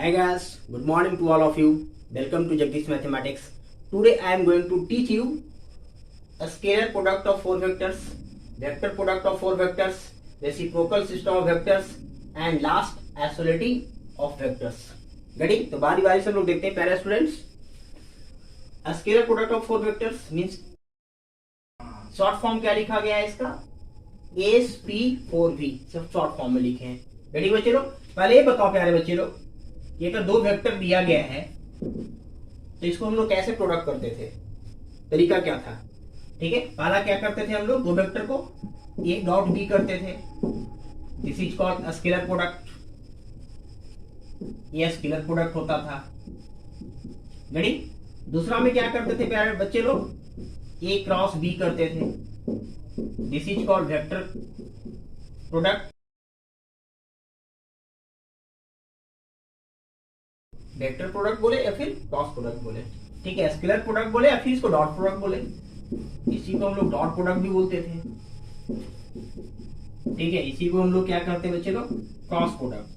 Hi guys, good morning to all of you. Welcome to Jagdish Mathematics. Today I am going to teach you a scalar product of four vectors, vector product of four vectors, reciprocal system of vectors and last isolating of vectors. Ready? तो बारी बारी से हम लोग देखते हैं प्यारे students. A scalar product of four vectors means short form क्या लिखा गया है इसका? SP4V सब शॉर्ट फॉर्म में लिखे हैं. रेडी बच्चे लोग? पहले ये बताओ प्यारे बच्चे लोग, ये अगर दो वेक्टर दिया गया है तो इसको हम लोग कैसे प्रोडक्ट करते थे, तरीका क्या था? ठीक है, पहला क्या करते थे हम लोग, दो वेक्टर को ए डॉट बी करते थे. This is called a scalar product. ये स्केलर प्रोडक्ट होता था. रेडी? दूसरा में क्या करते थे प्यारे बच्चे लोग, ए क्रॉस बी करते थे. This is called vector product. Vector product बोले या फिर क्रॉस प्रोडक्ट बोले. ठीक है, स्केलर प्रोडक्ट बोले या फिर इसको डॉट प्रोडक्ट बोले. इसी को हम लोग डॉट प्रोडक्ट भी बोलते थे. ठीक है, इसी को हम लोग क्या करते हैं बच्चे लोग, क्रॉस प्रोडक्ट.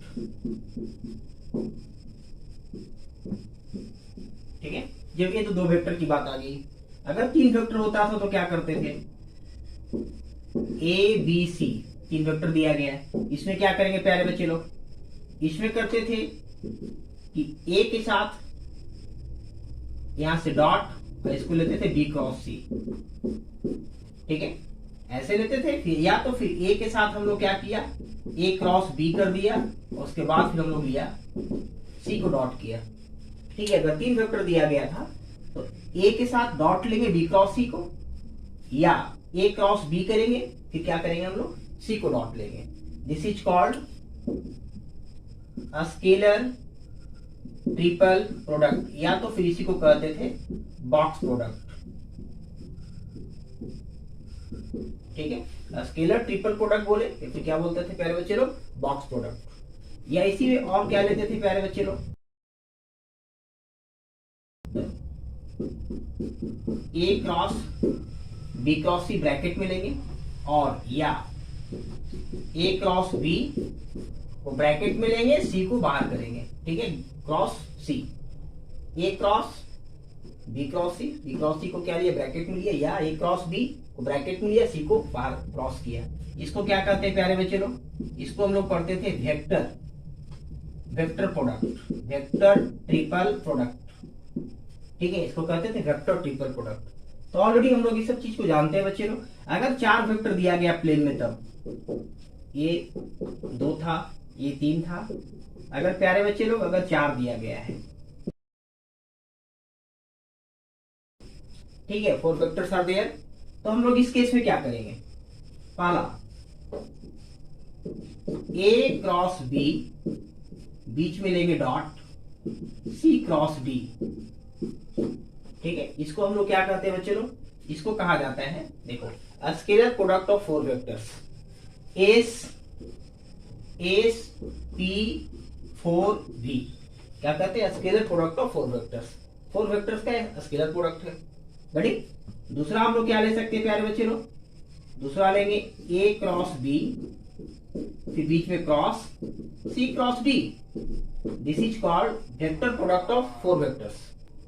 ठीक है, जब ये तो दो वेक्टर की बात आ गई. अगर तीन वेक्टर होता था तो क्या करते थे, ए बी सी तीन वेक्टर दिया गया है. इसमें क्या करेंगे प्यारे बच्चे लोग, इसमें करते थे कि ए के साथ यहां से डॉट और इसको लेते थे बी क्रॉस सी. ठीक है, ऐसे लेते थे. फिर या तो फिर ए के साथ हम लोग क्या किया, ए क्रॉस बी कर दिया और उसके बाद फिर हम लोग लिया सी को डॉट किया. ठीक है, अगर तीन वेक्टर दिया गया था तो ए के साथ डॉट लेंगे बी क्रॉस सी को, या ए क्रॉस बी करेंगे, फिर क्या करेंगे हम लोग, सी को डॉट लेंगे. This is called a scalar triple product, या तो फिर इसी को कहते थे बॉक्स प्रोडक्ट. ठीक है, स्केलर ट्रिपल प्रोडक्ट बोले या फिर क्या बोलते थे प्यारे बच्चे लोग, बॉक्स प्रोडक्ट. या इसी में और क्या लेते थे प्यारे बच्चे लोग, ए क्रॉस बी क्रॉस सी ब्रैकेट में लेंगे, और या ए क्रॉस बी को ब्रैकेट में लेंगे, सी को बाहर करेंगे. ठीक है, क्रॉस सी, ए cross B cross C, B cross सी को क्या लिया, ब्रैकेट में लिया, या ए क्रॉस बी को ब्रैकेट में लिया, सी को बाहर क्रॉस किया. इसको क्या कहते हैं प्यारे बच्चे लोग, इसको हम लोग पढ़ते थे vector vector product, vector triple product. ठीक है, इसको कहते थे वेक्टर ट्रिपल प्रोडक्ट. तो ऑलरेडी हम लोग इस सब चीज को जानते हैं बच्चे लोग. अगर चार वेक्टर दिया गया प्लेन में, तब ये दो था, ये तीन था. अगर प्यारे बच्चे लोग अगर चार दिया गया है, ठीक है, फोर वेक्टर्स आर देयर, तो हम लोग इस केस में क्या करेंगे, पहला ए क्रॉस बी, बीच में लेंगे डॉट, सी क्रॉस डी. ठीक है, इसको हम लोग क्या कहते हैं बच्चे लोग, इसको कहा जाता है, देखो, scalar product of four vectors. S P 4V क्या कहते हैं, scalar product of four vectors. Four vectors का स्केलर प्रोडक्ट है. रेडी? दूसरा हम लोग क्या ले सकते हैं प्यारे बच्चे लोग, दूसरा लेंगे ए क्रॉस बी, फिर बीच में cross C cross D. This is called vector product of four vectors.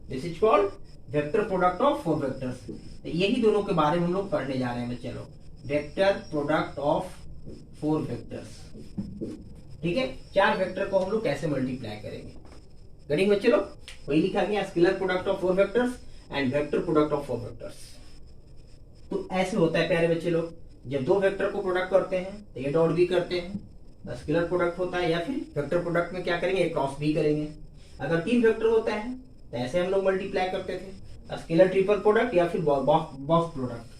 This is called vector product of four vectors. यही दोनों के बारे में हम लोग पढ़ने जा रहे हैं बच्चे लोग, vector product of four vectors. ठीक है, चार वेक्टर को हम लोग कैसे मल्टीप्लाई करेंगे. गणित बच्चे लोग, वही लिखा गया scalar product of four vectors and vector product of four vectors. तो ऐसे होता है प्यारे बच्चे लोग, जब दो वेक्टर को प्रोडक्ट करते हैं तो ए डॉट बी करते हैं, स्केलर प्रोडक्ट होता है. या फिर वेक्टर प्रोडक्ट में क्या करेंगे, ए क्रॉस बी करेंगे. अगर तीन वेक्टर होता है तो ऐसे हम लोग मल्टीप्लाई करते थे, स्केलर ट्रिपल प्रोडक्ट या फिर बॉक्स प्रोडक्ट.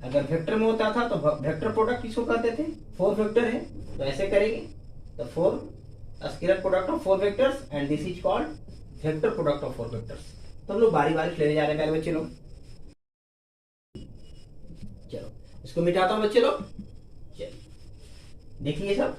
अगर वेक्टर में होता था तो वेक्टर प्रोडक्ट किसको कहते थे, फोर वेक्टर है तो ऐसे करेंगे, तो four scalar product of four vectors and this is called vector product of four vectors. तो हम लोग बारी बारी लेने जा रहे हैं प्यारे बच्चे लोग. चलो इसको मिटाता हूं बच्चे लोग. चलिए देखिए सब,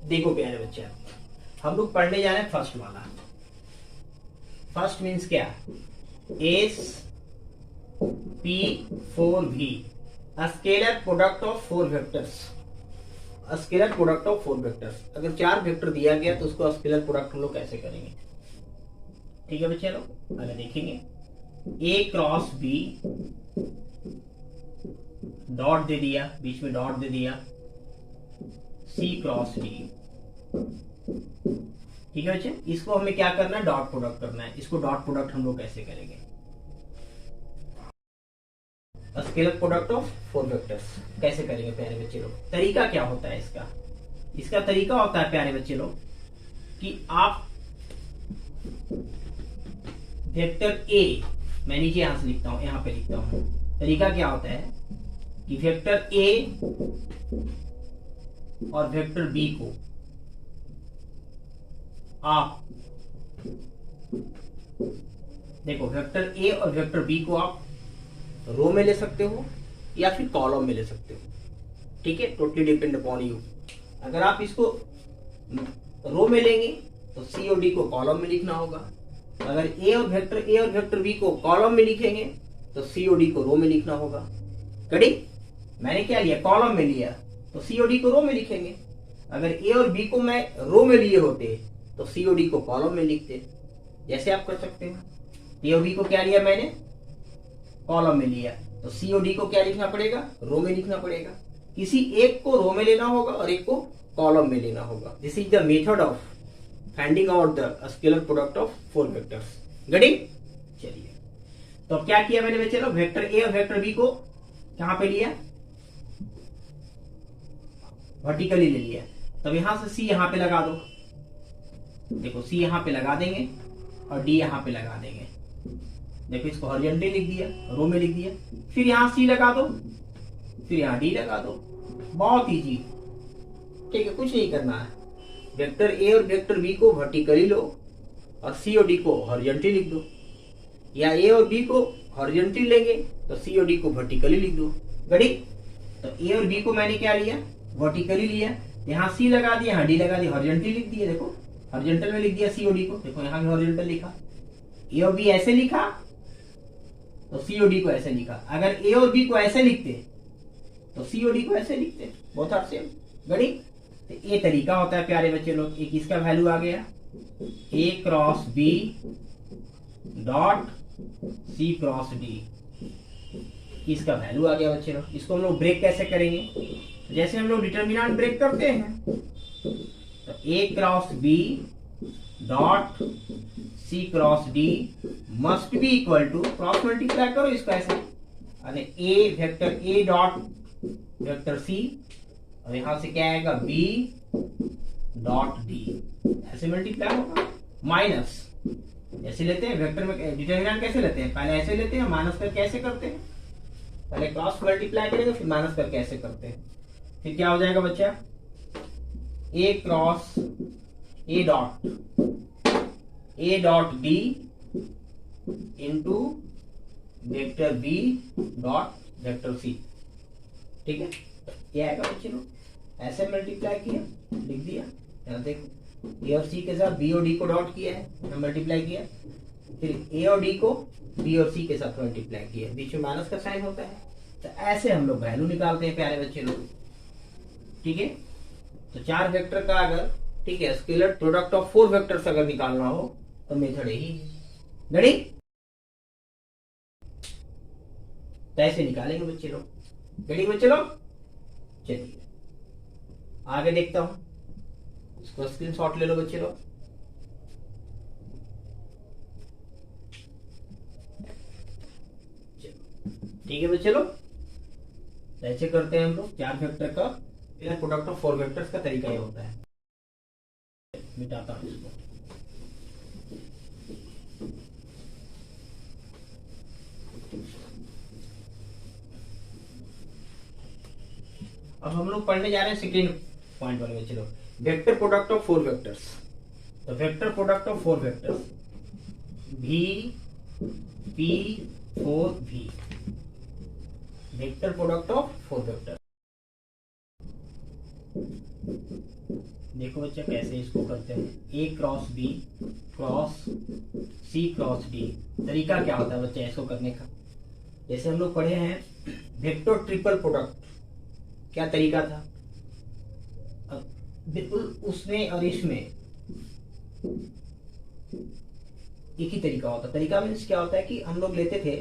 देखो प्यारे बच्चे, हम लोग पढ़ने जा रहे हैं फर्स्ट वाला। फर्स्ट मीन्स क्या? S P 4v, scalar product of 4 vectors. Scalar product of 4 vectors, अगर 4 वेक्टर दिया गया तो उसको स्केलर प्रोडक्ट हम लोग कैसे करेंगे? ठीक है बच्चे लोग, अगर देखेंगे ए क्रॉस बी, डॉट दे दिया, बीच में डॉट दे दिया, सी क्रॉस डी। ठीक है बच्चे, इसको हमें क्या करना है? डॉट प्रोडक्ट करना है। इसको डॉट प्रोडक्ट हम लोग कैसे करेंगे? स्केलर प्रोडक्ट ऑफ 4 वेक्टर्स कैसे करेंगे प्यारे बच्चे लोग? तरीका क्या होता है इसका? इसका तरीका होता है प्यारे बच्चे लोग कि आप वेक्टर ए, मैं नीचे यहां से लिखता हूं, यहां पे लिखता हूं। तरीका क्या होता है कि वेक्टर ए और वेक्टर बी को आप देखो, वेक्टर ए और वेक्टर बी को आप रो में ले सकते हो या फिर कॉलम में ले सकते हो। ठीक है, टोटली डिपेंड अपॉन यू। अगर आप इसको रो में लेंगे तो सी और डी को कॉलम में लिखना होगा। अगर ए और वेक्टर बी को कॉलम में लिखेंगे तो सी और डी को रो में लिखना होगा। कड़ी मैंने क्या लिया? कॉलम में लिया, तो सी और डी को रो में लिखेंगे। अगर ए और बी को मैं रो में लिए होते तो सी और डी को कॉलम में लिखते। जैसे आप कर सकते हो, ए और बी को क्या लिया मैंने? कॉलम में लिया, तो सी और डी को क्या लिखना पड़ेगा? रो में लिखना पड़ेगा। किसी एक को रो में लेना होगा और एक को कॉलम में लेना होगा। This is the method of finding out the scalar product of 4 vectors. गड़ी चलिए, तो अब क्या किया मैंने बच्चे लोग? वेक्टर ए और वेक्टर बी को कहां पे लिया? वर्टिकली ले लिया। तब यहां से सी यहां पे लगा दो। देखो सी यहां पे लगा देंगे और डी यहां पे लगा देंगे। देखो इसको हॉरिजॉन्टली लिख दिया, रो में लिख दिया। फिर यहां सी लगा दो, फिर यहां डी लगा दो। बहुत इजी। ठीक है, कुछ नहीं करना है। वेक्टर ए और वेक्टर बी को वर्टिकली लो और सी और डी को हॉरिजॉन्टली लिख दो, या ए और बी को हॉरिजॉन्टली लेंगे तो सी और डी को वर्टिकली लिख दो। गड़ी, तो ए और बी को मैंने क्या लिया? वर्टिकली लिया। यहाँ सी लगा दिया, यहाँ डी लगा दिया, हॉरिजॉन्टली लिख दिया। देखो हॉरिजॉन्टल में लिख दिया सी और डी को। देखो यहाँ भी हॉरिजॉन्टल लिखा। ए और बी ऐसे लिखा तो सी और डी को ऐसे लिखा। अगर ए और बी को ऐसे लिखते तो सी और डी को ऐसे लिखते। बहुत आर सेम। गड़ी, तो ये तरीका होता है प्यारे बच्चे लोग। एक इसका वैल्यू आ गया A cross B dot C cross D, इसका वैल्यू आ गया बच्चे लोग। इसको हम लोग ब्रेक कैसे करेंगे? जैसे हम लोग डिटर्मिनेंट ब्रेक करते हैं, तो A cross B dot C cross D must be equal to, cross multiply करो इसको ऐसे, अरे A vector A dot vector C, और यहां से क्या आएगा? बी डॉट डी, ऐसे मल्टीप्लाई होगा। माइनस ऐसे लेते हैं वेक्टर में, डिटर्मिनेंट कैसे लेते हैं? पहले ऐसे लेते हैं, माइनस करके ऐसे करते हैं। पहले क्रॉस मल्टीप्लाई करेंगे फिर माइनस करके ऐसे करते हैं। फिर क्या हो जाएगा बच्चा? A cross A dot B into vector B dot vector C. ठीक है, क्या आएगा बच्चे लोग? ऐसे मल्टीप्लाई किया, लिख दिया। यहाँ देखो ए और सी के साथ बी और डी को डॉट किया है, मल्टीप्लाई किया। फिर ए और डी को बी और सी के साथ मल्टीप्लाई किया, बीच में माइनस का साइन होता है। तो ऐसे हम लोग वैल्यू निकालते हैं प्यारे बच्चे लोग। ठीक है, तो 4 वेक्टर का अगर, ठीक है, स्केलर प्रोडक्ट ऑफ 4 वेक्टर्स अगर निकालना हो तो मेथड यही है। रेडी? तो ऐसे निकालेंगे बच्चे लोग। रेडी बच्चे लोग? चलिए आगे देखता हूं, इसको स्क्रीनशॉट ले लो बच्चे लोग। ठीक है बच्चे लोग, ऐसे करते हैं हम लोग। 4 वेक्टर का प्रोडक्ट ऑफ 4 वेक्टर्स का तरीका ये होता है। मिटाता हूं इसको। अब हम लोग पढ़ने जा रहे हैं सेकेंड पॉइंट वाले बच्चे लोग, वेक्टर प्रोडक्ट ऑफ 4 वेक्टर्स। तो vector product of 4 vectors V P 4 V, vector product of 4 vector. देखो बच्चा कैसे इसको करते हैं, ए cross B cross C cross D. तरीका क्या होता है बच्चा इसको करने का? जैसे हम लोग पढ़े हैं वेक्टर ट्रिपल प्रोडक्ट, क्या तरीका था? अब बिल्कुल उसमें और इसमें एक ही तरीका होता है। तरीका मीन्स क्या होता है कि हम लोग लेते थे,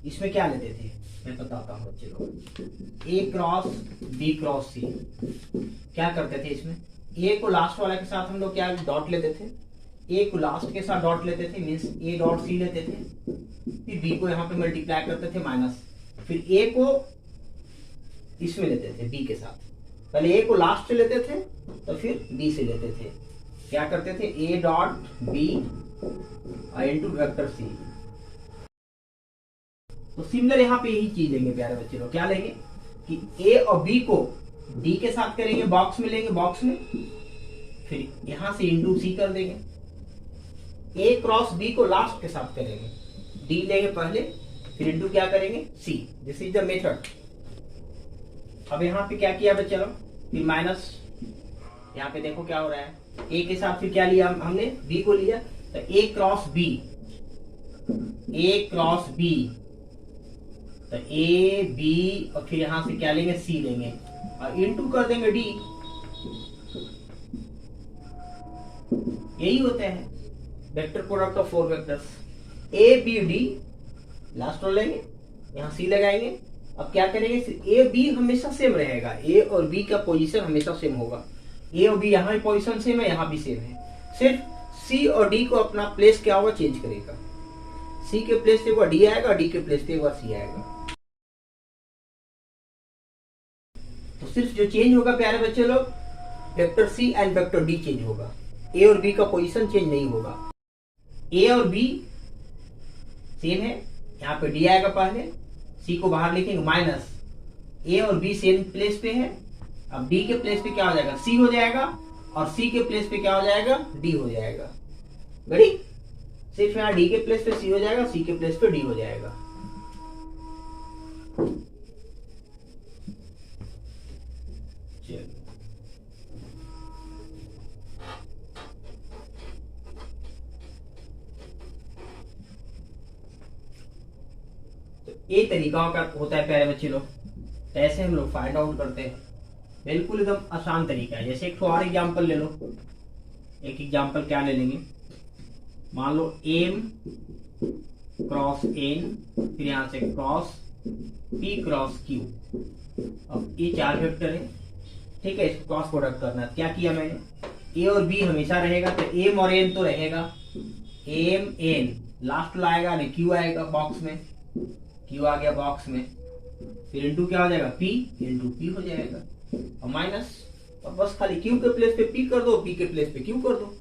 इसमें क्या लेते थे मैं बताता हूँ बच्चे लोग। ए क्रॉस बी क्रॉस सी, क्या करते थे इसमें? ए को लास्ट वाला के साथ हम लोग क्या डॉट लेते थे, ए को लास्ट के साथ डॉट लेते थे, मीन्स ए डॉट सी लेते थे। फिर बी को यहाँ पे मल्टीप्लाई करते थे माइनस, फिर ए को इसमें लेते थे बी के साथ। पहले ए को लास्ट से लेते थे तो फिर बी से लेते थे। क्या करते थे? A dot B into vector C. तो सिमिलर यहाँ पे यही चीज लेंगे प्यारे बच्चे लोग। क्या लेंगे कि ए और बी को डी के साथ करेंगे, बॉक्स में लेंगे, बॉक्स में फिर यहां से इंटू सी कर देंगे। ए क्रॉस बी को लास्ट के साथ करेंगे, डी लेंगे पहले, फिर इंटू क्या करेंगे? C. This is the method. अब यहाँ पे क्या किया बच्चे लोग? फिर माइनस, यहाँ पे देखो क्या हो रहा है, ए के साथ फिर क्या लिया हमने? बी को लिया। तो A cross B, A cross B, तो ए बी और फिर यहां से क्या लेंगे? सी लेंगे और इनटू कर देंगे डी। यही होते हैं vector product of four vectors. A B D last row लेंगे, यहां सी लगाएंगे। अब क्या करेंगे? ए बी हमेशा सेम रहेगा, ए और बी का पोजीशन हमेशा सेम होगा। ए और बी यहाँ पोजीशन सेम है, यहाँ भी सेम है। सिर्फ सी और डी को अपना प्लेस क्या होगा? चेंज करेगा। सी के प्लेस पे एक बार डी आएगा, डी के प्लेस पे एक बार सी आएगा। तो सिर्फ जो चेंज होगा प्यारे बच्चे लोग, vector C and vector D change होगा। ए और बी का पोजीशन चेंज नहीं होगा। ए और बी सेम है, यहाँ पे डी आएगा पहले, सी को बाहर लिखेंगे माइनस। ए और बी सेम प्लेस पे है, अब डी के प्लेस पे क्या हो जाएगा? सी हो जाएगा, और सी के प्लेस पे क्या हो जाएगा? डी हो जाएगा। रेडी? सिर्फ यहाँ डी के प्लेस पे सी हो जाएगा, सी के प्लेस पे डी हो जाएगा। ये तरीका का होता है प्यारे बच्चे लोग। तो ऐसे हम लोग फाइंड आउट करते हैं, बिल्कुल एकदम आसान तरीका है। जैसे एक और एग्जांपल ले लो। एक एग्जांपल क्या ले लेंगे? मान लो एम क्रॉस एन, फिर यहां से क्रॉस पी क्रॉस क्यू। अब ये चार वेक्टर है, ठीक है, इसको क्रॉस प्रोडक्ट करना है। क्या किया मैंने? ए और बी हमेशा रहेगा, तो एम और एन तो रहेगा। एम एन लास्ट लाएगा, नहीं क्यू आएगा बॉक्स में, क्यू आ गया बॉक्स में, फिर इंटू क्या हो जाएगा? पी इंटू पी हो जाएगा, और माइनस, और बस खाली क्यू के प्लेस पे पी कर दो, पी के प्लेस पे क्यू कर दो।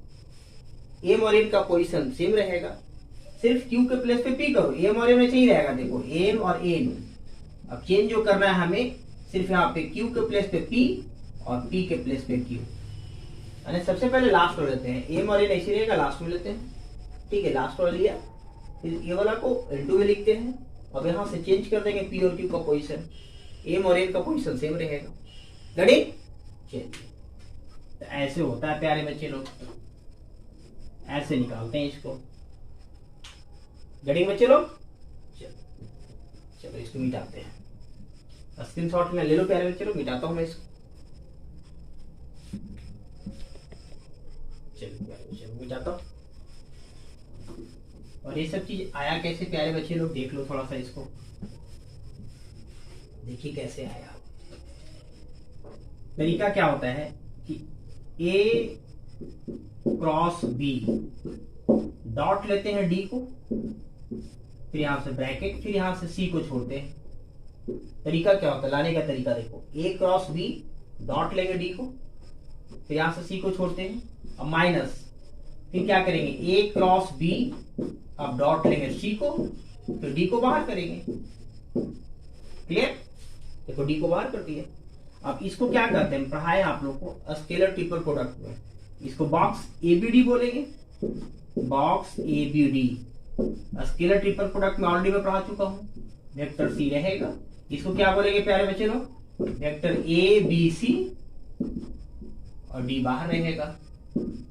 एम और एन का पोजीशन सेम रहेगा, सिर्फ क्यू के प्लेस पे पी करो, एम और एन में सही रहेगा। देखो एम और एन, अब चेंज जो करना है हमें, सिर्फ यहाँ पे क्यू के प्लेस पे पी और पी के प्लेस पे क्यू। यानी सबसे पहले लास्ट रो लेते हैं, एम और एन ऐसे रहेगा, लास्ट में लेते हैं, ठीक है। लास्ट रो लिया, फिर ये वाला को इंटू में लिखते हैं, अब यहां से चेंज कर देंगे पी और क्यू का पोजीशन, एम और एन का पोजीशन सेम रहेगा। रेडी? चेंज। तो ऐसे होता है प्यारे बच्चे लोग, ऐसे निकालते हैं इसको। रेडी बच्चे लोग? चलो इसको मिटाते हैं। स्क्रीनशॉट में ले लो प्यारे बच्चे लोग, मिटाता हूं मैं इसको। चलो प्यारे बच्चे लोग मिटाता हूं। और ये सब चीज आया कैसे प्यारे बच्चे लोग? देख लो थोड़ा सा इसको, देखिए कैसे आया। तरीका क्या होता है कि ए क्रॉस बी, डॉट लेते हैं डी को, फिर यहां से ब्रैकेट, फिर यहां से सी को छोड़ते हैं। तरीका क्या होता है लाने का? तरीका देखो, ए क्रॉस बी, डॉट लेंगे डी को, फिर यहां से सी को छोड़ते हैं, और माइनस, फिर क्या करेंगे? ए क्रॉस बी, अब डॉट लेंगे सी को, फिर डी को बाहर करेंगे। क्लियर? देखो डी को बाहर कर दिया। अब इसको क्या करते हैं, पढ़ाए आप लोग को स्केलर ट्रिपल प्रोडक्ट में, इसको बॉक्स एबीडी बोलेंगे, box ABD. Scalar triple product में ऑलरेडी मैं पढ़ा चुका हूं। वेक्टर सी रहेगा, इसको क्या बोलेंगे प्यारे बच्चे लोग? वेक्टर ए बी सी और डी बाहर रहेगा।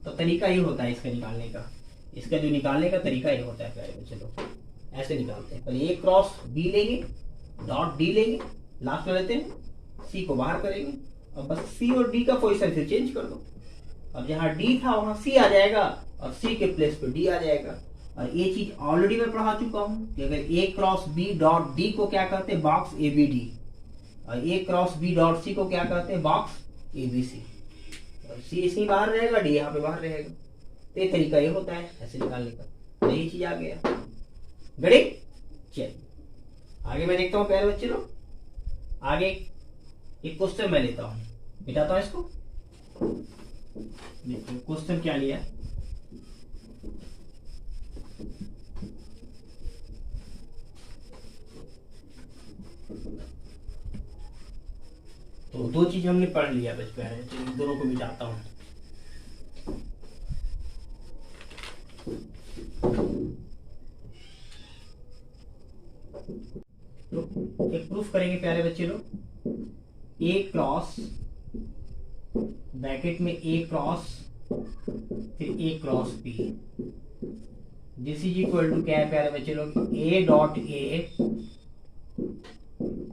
तो तरीका ये होता है इसका निकालने का, इसका जो निकालने का तरीका ये होता है प्यारे बच्चे लोग, ऐसे निकालते हैं। पहले ए क्रॉस बी लेंगे, डॉट डी लेंगे, लास्ट में लेते हैं सी को बाहर करेंगे और बस सी और डी का पोजीशन फिर चेंज कर दो। अब जहां डी था वहां सी आ जाएगा और सी के प्लेस पे डी आ जाएगा। और ये चीज ऑलरेडी मैं पढ़ा चुका हूं कि अगर ए क्रॉस बी डॉट डी को क्या कहते हैं, बॉक्स ए बी डी, और ए क्रॉस बी डॉट सी को क्या कहते हैं, बॉक्स ए बी सी। सी इसी बाहर रहेगा, डी यहाँ पे बाहर रहेगा। तो ये तरीका ये होता है ऐसे निकालने का। तो ये चीज आ गया गड़ी। चल आगे मैं देखता हूँ प्यारे बच्चे लोग, आगे एक क्वेश्चन मैं लेता हूँ, मिटाता हूँ इसको। देखिए क्वेश्चन क्या लिया, तो दो चीज हमने पढ़ लिया बच प्यारे, इन दोनों को मिटाता हूँ। तो एक प्रूफ करेंगे प्यारे बच्चे लोग, ए क्रॉस ब्रैकेट में ए क्रॉस फिर A cross B, this is equal to क्या है प्यारे बच्चे लोग, A dot A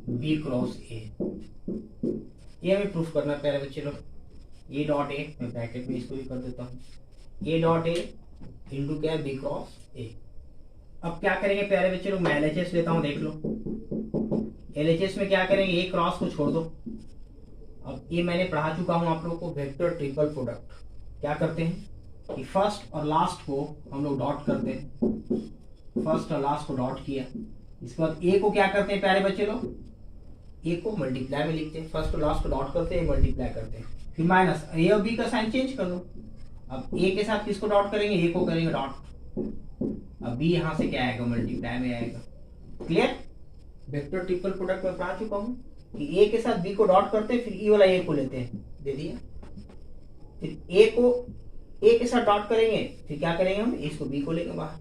B cross A. ये हमें प्रूफ करना है प्यारे बच्चे लोग। ए डॉट ए, मैं ब्रैकेट में इसको भी कर देता हूँ, ए डॉट ए इंटू क्या है, बी क्रॉस ए। अब क्या करेंगे प्यारे बच्चे लोग, मैं एलएचएस लेता हूँ, देख लो। एलएचएस में क्या करेंगे, ए क्रॉस को छोड़ दो। अब ये मैंने पढ़ा चुका हूं आप लोगों को, वेक्टर ट्रिपल प्रोडक्ट क्या करते हैं कि फर्स्ट और लास्ट को हम लोग डॉट करते हैं, फर्स्ट और लास्ट को डॉट किया। इसके बाद ए को क्या करते हैं प्यारे बच्चे लोग, ए को मल्टीप्लाई में लिखते हैं, फर्स्ट और लास्ट को डॉट करते हैं, मल्टीप्लाई करते हैं, फिर माइनस ए और बी का साइन चेंज कर दो। अब ए के साथ किसको डॉट करेंगे, ए को करेंगे डॉट, अब बी यहां से क्या आएगा, मल्टीप्लाई में आएगा। क्लियर, वेक्टर ट्रिपल प्रोडक्ट में पढ़ा चुका हूं कि ए के साथ बी को डॉट करते हैं, फिर ई वाला ए को लेते हैं, दे दिया। फिर ए को ए के साथ डॉट करेंगे, फिर क्या करेंगे हम, इसको बी को लेंगे बाहर।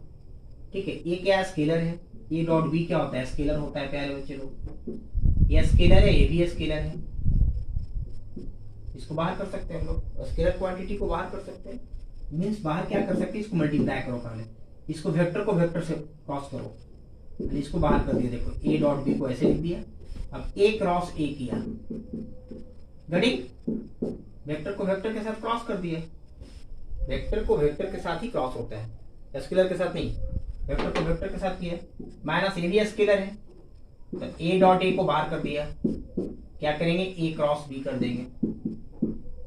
ठीक है, ए क्या है, स्केलर है, ए डॉट बी क्या होता है, स्केलर होता है प्यारे बच्चे लोग। ये स्केलर है, ये भी स्केलर है, इसको बाहर कर सकते हैं हम लोग, स्केलर क्वांटिटी को बाहर कर सकते हैं। मींस बाहर क्या कर सकते हैं, इसको मल्टीप्लाई करो पहले, इसको वेक्टर को वेक्टर से क्रॉस करो, इसको बाहर कर दिया। देखो ए डॉट बी को ऐसे लिख दिया, अब ए क्रॉस ए किया, गड़ी वेक्टर को वेक्टर के साथ क्रॉस कर दिया। वेक्टर को वेक्टर के साथ ही क्रॉस होता है, स्केलर के साथ नहीं। वेक्टर को वेक्टर के साथ किया, माइनस ए भी स्केलर है, तो ए डॉट ए को बाहर कर दिया, क्या करेंगे, ए क्रॉस बी कर देंगे,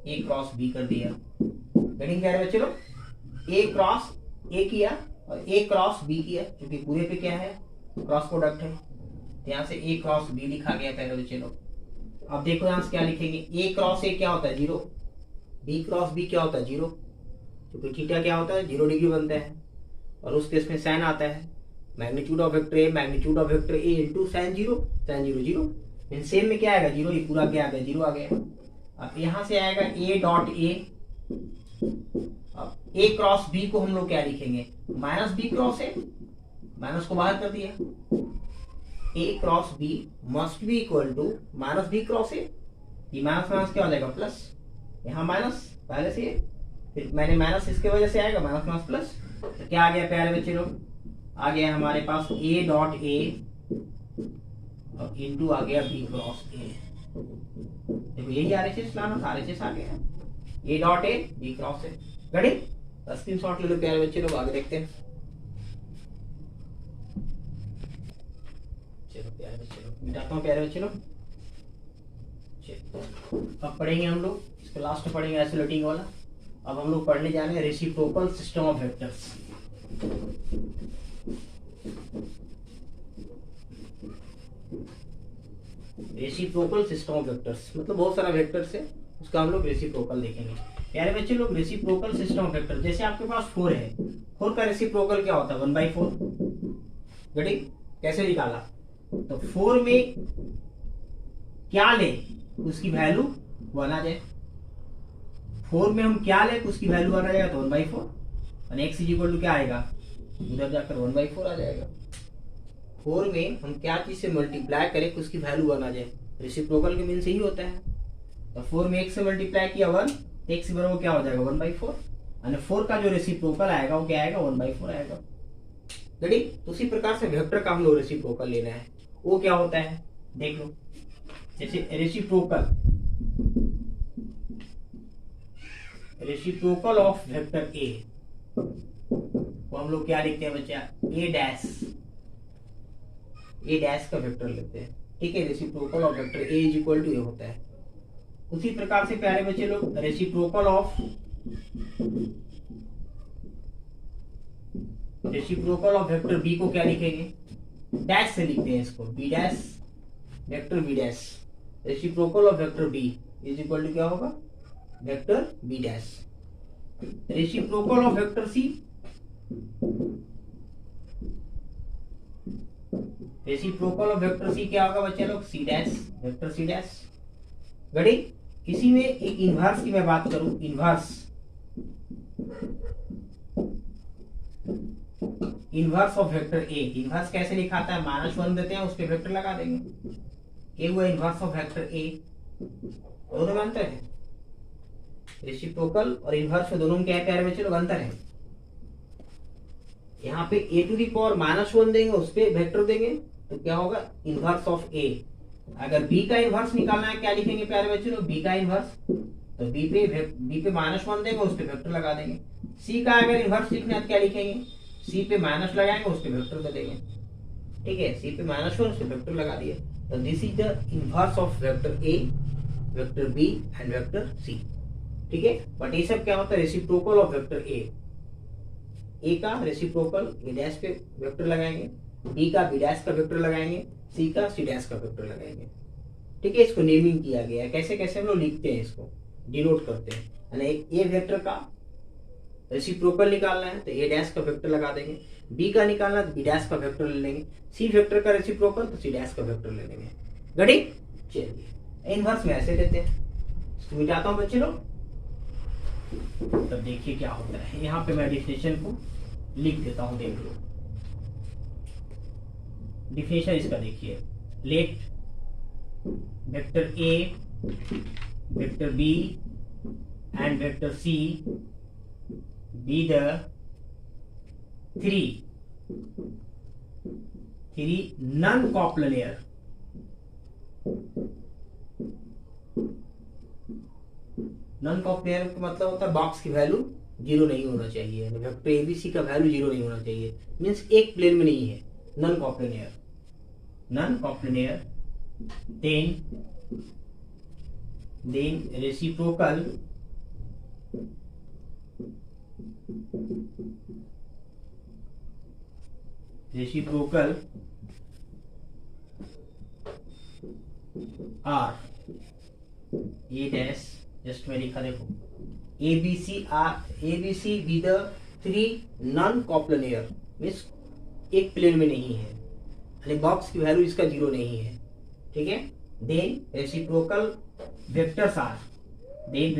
ए क्रॉस बी कर दिया। गड़ी कह रहे चलो, ए क्रॉस ए किया और ए क्रॉस बी किया, क्योंकि पूरे पे क्या है, क्रॉस प्रोडक्ट है, यहाँ से ए क्रॉस बी लिखा गया पहले बच्चे लोग। अब देखो यहाँ से क्या लिखेंगे, ए क्रॉस ए क्या होता है, जीरो, बी क्रॉस बी क्या होता है, जीरो, क्योंकि थीटा क्या होता है, 0 डिग्री बनता है, और उस केस में साइन आता है, magnitude of vector A magnitude of vector A into sine zero, sine zero zero, same में क्या आएगा, जीरो, ये पूरा क्या आ गया, जीरो आ गया। अब यहाँ से आएगा ए डॉट ए, अब ए क्रॉस बी को हम लोग क्या लिखेंगे, minus B cross A, minus को बाहर कर दिया, A cross B must be equal to minus B cross A, ये माइनस माइनस क्या हो जाएगा, प्लस, यहाँ माइनस पहले से, फिर मैंने माइनस इसके वजह से आएगा, माइनस माइनस प्लस, तो क्या आ गया प्यारे बच्चे लोग, आ गया हमारे पास ए डॉट ए और इंटू आ गया बी क्रॉस ए। देखो यही आरएचएस लाना था, आरएचएस आ गया, A dot A B cross A. गड़ी स्क्रीनशॉट ले लो प्यारे बच्चे लोग, आगे देखते हैं। चलो प्यारे बच्चे लोग, मिटाता हूँ प्यारे बच्चे लोग। अब पढ़ेंगे हम लोग, इसको लास्ट में पढ़ेंगे आइसोलेटिंग वाला। अब हम लोग पढ़ने जा रहे हैं reciprocal system of vectors. Reciprocal system of vectors मतलब बहुत सारा वेक्टर्स है, उसका हम लोग रेसिप्रोकल देखेंगे। प्यारे बच्चे लोग, रेसिप्रोकल सिस्टम ऑफ वेक्टर, जैसे आपके पास 4 है, 4 का रेसिप्रोकल क्या होता है, 1/4। गड़ी कैसे निकाला, तो 4 में क्या ले उसकी वैल्यू 1 आ जाए, 4 में हम क्या ले उसकी वैल्यू 1 आ जाएगा, तो 1/4, और x इज इक्वल टू क्या आएगा, उधर जाकर 1/4 आ जाएगा। 4 में हम क्या चीज से मल्टीप्लाई करें कि उसकी वैल्यू 1 आ जाए, रेसिप्रोकल के मीन्स यही होता है। तो 4 में 1 से मल्टीप्लाई किया 1, 1 से बराबर क्या हो जाएगा 1/4, यानी 4 का जो रेसिप्रोकल आएगा वो क्या आएगा 1/4 आएगा। रेडी। तो उसी प्रकार से वेक्टर का हम लोग रेसिप्रोकल लेना है, वो क्या होता है देख लो। जैसे रेसिप्रोकल ऑफ वेक्टर ए वो हम लोग क्या लिखते हैं बच्चा, ए डैश का वेक्टर लेते हैं, ठीक है। Reciprocal of vector A is equal to A होता है। उसी प्रकार से प्यारे बच्चे लोग रेसिप्रोकल ऑफ वेक्टर बी को क्या लिखेंगे, डैश से लिखते हैं इसको, B dash vector B dash. Reciprocal of vector B is equal to क्या होगा, vector B dash. Reciprocal of vector C, reciprocal of vector C क्या होगा बच्चे लोग, C dash vector C dash. गड़ी। इसी में एक इन्वर्स की मैं बात करूं, इन्वर्स ऑफ वेक्टर ए। इन्वर्स कैसे लिखाता है, -1 देते हैं उस पे वेक्टर लगा देंगे, ये हुआ इन्वर्स ऑफ वेक्टर ए। दोनों में अंतर है, रेसिप्रोकल और इन्वर्स में दोनों में क्या है प्यारे बच्चे लोग, अंतर है। यहाँ पे a टू दी पावर -1 देंगे उस पे वेक्टर देंगे तो क्या होगा, इन्वर्स ऑफ a। अगर b का इन्वर्स निकालना है क्या लिखेंगे प्यारे बच्चे लोग, b का इन्वर्स, तो b पे -1 देंगे उस पे वेक्टर लगा देंगे। c का अगर इन्वर्स लिखना है तो क्या लिखेंगे, c पे माइनस लगाएंगे उस पे वेक्टर दे देंगे, ठीक है। c पे -1 उस पे वेक्टर लगा दिए। तो this is the inverse of vector a, vector b and vector c, ठीक है। बट ये सब क्या होता है, रेसिप्रोकल ऑफ वेक्टर ए का रेसिप्रोकल ए डैश पे वेक्टर लगाएंगे, बी का बी डैश का वेक्टर लगाएंगे, सी का सी डैश का वेक्टर लगाएंगे, ठीक है। इसको नेमिंग किया गया है, कैसे कैसे हम लोग लिखते हैं, इसको डिनोट करते हैं। यानी ए वेक्टर का रेसिप्रोकल निकालना है तो ए डैश का वेक्टर लगा देंगे, बी का निकालना है तो बी डैश का वेक्टर ले लेंगे, सी वेक्टर का रेसिप्रोकल तो सी डैश का वेक्टर ले लेंगे। गड़ी। चलिए इनवर्स में ऐसे देते हैं, इसको मिटाता हूं बच्चे लोग, तब देखिए क्या होता है। यहाँ पे मैं डिफिनेशन को लिख देता हूं, देख लो डिफिनेशन इसका देखिए। Let vector A, vector B and vector C be the three non-coplanar का मतलब होता है बॉक्स की वैल्यू 0 नहीं होना चाहिए, वेक्टर एबीसी का वैल्यू 0 नहीं होना चाहिए, मीन्स एक प्लेन में नहीं है, non coplanar. Then reciprocal are A dash, just मैं लिखा देखो, ABC with 3 non coplanar, means एक प्लेन में नहीं है, यानी बॉक्स की वैल्यू इसका 0 नहीं है, ठीक है। Then reciprocal vectors are, then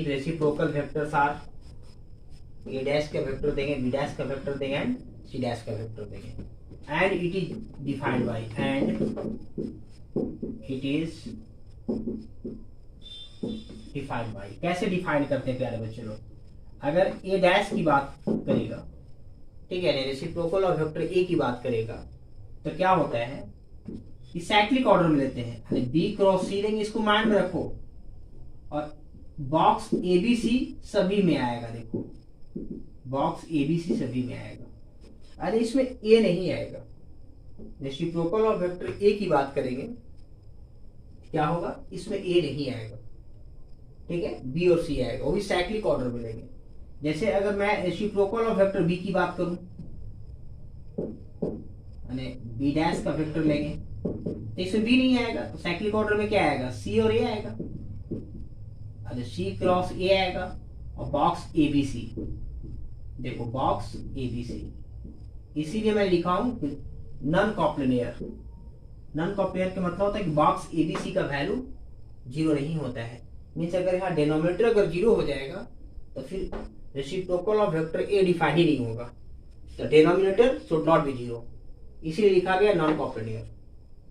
reciprocal vectors are, A dash का वेक्टर देंगे, बी डैश का वेक्टर देंगे एंड सी डैश का वेक्टर देंगे, and it is defined by, कैसे डिफाइन करते हैं प्यारे बच्चे लोग, अगर ए डैश की बात करेगा, ठीक है, रेसिप्रोकल और वेक्टर ए की बात करेगा तो क्या होता है, इस साइक्लिक ऑर्डर में लेते हैं, बी क्रॉस सी लेंगे, इसको माइंड में रखो, और बॉक्स एबीसी सभी में आएगा, देखो बॉक्स एबीसी सभी में आएगा, अरे इसमें ए नहीं आएगा। रेसिप्रोकल और वेक्टर ए की बात करेंगे क्या होगा, इसमें ए नहीं आएगा, ठीक है, बी और सी आएगा, वो भी साइक्लिक ऑर्डर में लेंगे। जैसे अगर मैं रेसिप्रोकल और वेक्टर बी की बात करूं, यानी बी डैश का वेक्टर लेंगे तो इसमें बी नहीं आएगा, तो साइक्लिक ऑर्डर में क्या आएगा, सी और ए आएगा, सी क्रॉस ए आएगा, और बॉक्स एबीसी, देखो बॉक्स एबीसी, इसीलिए मैं लिखा हूं नॉन कॉप्लेनियर, नॉन कॉप्लेयर का मतलब होता है कि बॉक्स एबीसी का वैल्यू जीरो नहीं होता है। मीन्स अगर यहाँ डिनोमिनेटर अगर जीरो हो जाएगा तो फिर reciprocal of vector A define ही नहीं होगा। तो denominator should not be zero, इसीलिए लिखा गया नॉन कॉप्लेयर।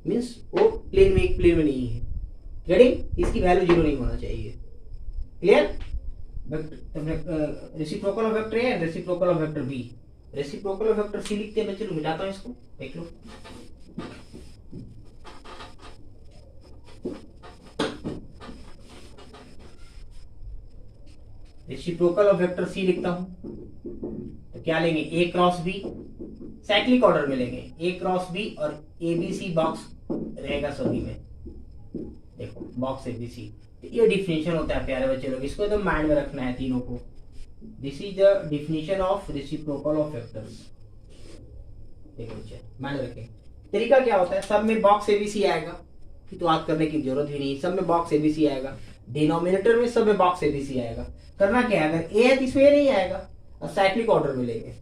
मीन्स वो प्लेन में एक प्लेन में नहीं है। रेडी, इसकी वैल्यू जीरो नहीं होना चाहिए। Clear? Reciprocal of vector A and reciprocal of vector B. Reciprocal of vector C लिखते हैं, मैं चलो मिटाता हूं इसको, देख लो। रेसिप्रोकल ऑफ वेक्टर सी लिखता हूं तो क्या लेंगे, A cross B, cyclic order में लेंगे, ए क्रॉस बी और ए बी सी बॉक्स रहेगा सभी में। देखो बॉक्स ए बी सी, ये डिफिनेशन होता है प्यारे बच्चे लोग, इसको एकदम माइंड में रखना है तीनों को। This is the definition of reciprocal of vectors. देखो बच्चे माइंड रखें। तरीका क्या होता है, सब में बॉक्स एबीसी आएगा, तो याद करने की जरूरत ही नहीं, सब में बॉक्स एबीसी आएगा। डिनोमिनेटर में सब में बॉक्स एबीसी आएगा। करना क्या है, अगर ए है तो इसमें ए नहीं आएगा, और साइक्लिक ऑर्डर में लेंगे।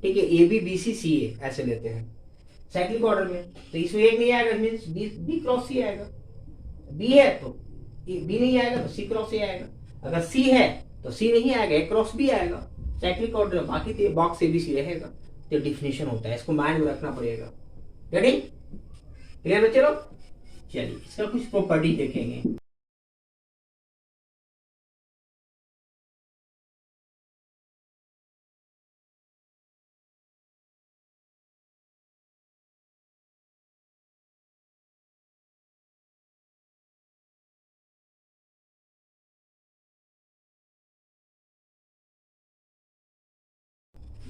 ठीक है, ए बी बी सी सी ए ऐसे लेते हैं साइक्लिक ऑर्डर में, तो इसमें एक नहीं आएगा, मीन्स बी क्रॉस सी आएगा। बी है तो बी नहीं आएगा तो सी क्रॉस ए आएगा, अगर सी है तो सी नहीं आएगा, ए क्रॉस बी आएगा साइक्लिक ऑर्डर में, बाकी तो बॉक्स एबीसी रहेगा। तो डिफिनेशन होता है, इसको माइंड में रखना पड़ेगा। रेडी? क्लियर बच्चे लोग? चलिए इसका कुछ प्रॉपर्टी देखेंगे।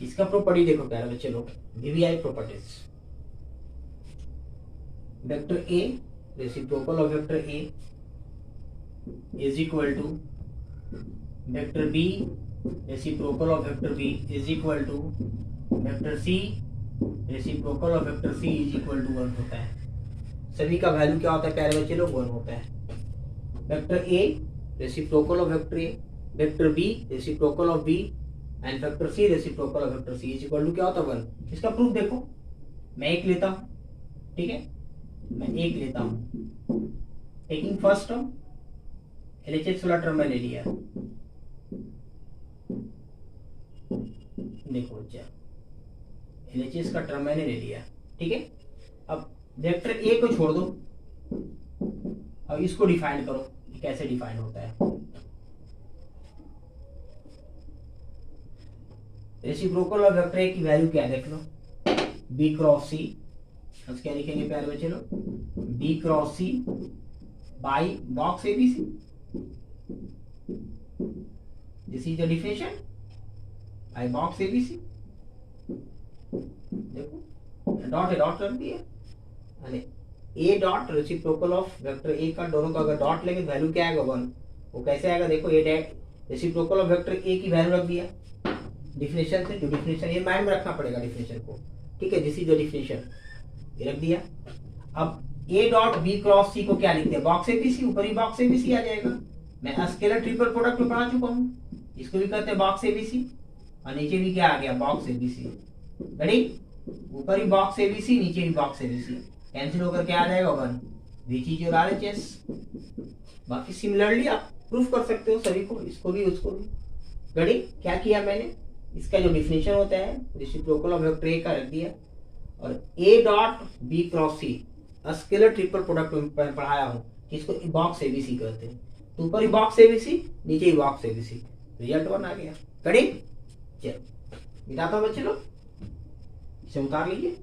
इसका प्रॉपर्टी देखो प्यारे बच्चे लोग, VVI properties. Vector A reciprocal of vector A is equal to vector B reciprocal of vector B is equal to vector C reciprocal of vector C is equal to 1 होता है। सभी का वैल्यू क्या होता है प्यारे बच्चे लोग, 1 होता है। Vector A reciprocal of vector A, vector B reciprocal of B and vector C reciprocal of vector C is equal to क्या होता है, 1। इसका प्रूफ देखो, मैं एक लेता हूं, ठीक है, मैं एक लेता हूं, टेकिंग फर्स्ट टर्म, एलएचएस वाला टर्म मैं ले लिया। देखो बच्चा, एलएचएस का टर्म मैंने ले लिया, ठीक है। अब वेक्टर ए को छोड़ दो, अब इसको डिफाइन करो, कैसे डिफाइन होता है। रेसिप्रोकल ऑफ वेक्टर ए की वैल्यू क्या है देख लो, बी क्रॉस सी। अब क्या लिखेंगे प्यारे बच्चे लोग, B cross C by box ABC. This is the definition by box ABC. देखो डॉट डॉट कर दिया, A dot reciprocal of vector A का, दोनों का अगर डॉट लेंगे वैल्यू क्या आएगा, 1। वो कैसे आएगा देखो, A dot reciprocal of vector ए की वैल्यू रख दिया डिफिनेशन से, जो डिफिनेशन ये माइंड में रखना पड़ेगा डिफिनेशन को, ठीक है। दिस इज द डिफिनेशन, ये रख दिया। अब ए डॉट बी क्रॉस सी को क्या लिखते हैं, बॉक्स एबीसी, ऊपर ही बॉक्स एबीसी आ जाएगा। मैं स्केलर ट्रिपल प्रोडक्ट में पढ़ा चुका हूं, इसको भी कहते हैं बॉक्स एबीसी, और नीचे भी क्या आ गया, बॉक्स एबीसी। रेडी? ऊपर ही बॉक्स एबीसी, नीचे भी बॉक्स एबीसी, कैंसिल होकर क्या आ जाएगा, 1, विच इज योर आरएचएस। बाकी सिमिलरली आप प्रूफ कर सकते हो सभी को, इसको भी उसको भी। रेडी? क्या किया मैंने, इसका जो डिफिनेशन होता है रेसिप्रोकल ऑफ वेक्टर ए का रख दिया, और A dot B cross C scalar triple product में पढ़ाया हूं कि इसको बॉक्स एबीसी कहते हैं। तो ऊपर ही बॉक्स एबीसी, नीचे ही बॉक्स एबीसी, रिजल्ट 1 आ गया। रेडी? चलो मिटाता हूं बच्चे लोग, इसे उतार लीजिए।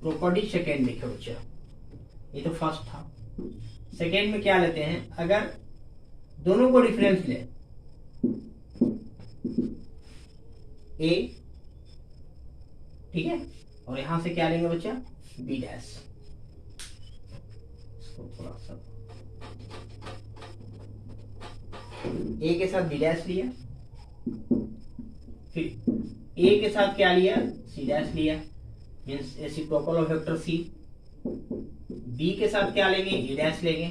प्रॉपर्टी सेकेंड देखो बच्चा, ये तो फर्स्ट था। सेकेंड में क्या लेते हैं, अगर दोनों को डिफरेंस ले, ए, ठीक है, और यहां से क्या लेंगे बच्चा, बी डैश। इसको थोड़ा सा ए के साथ बी डैश लिया, फिर ए के साथ क्या लिया, सी डैश लिया, means reciprocal of vector C, B के साथ क्या लेंगे, ए डैश लेंगे,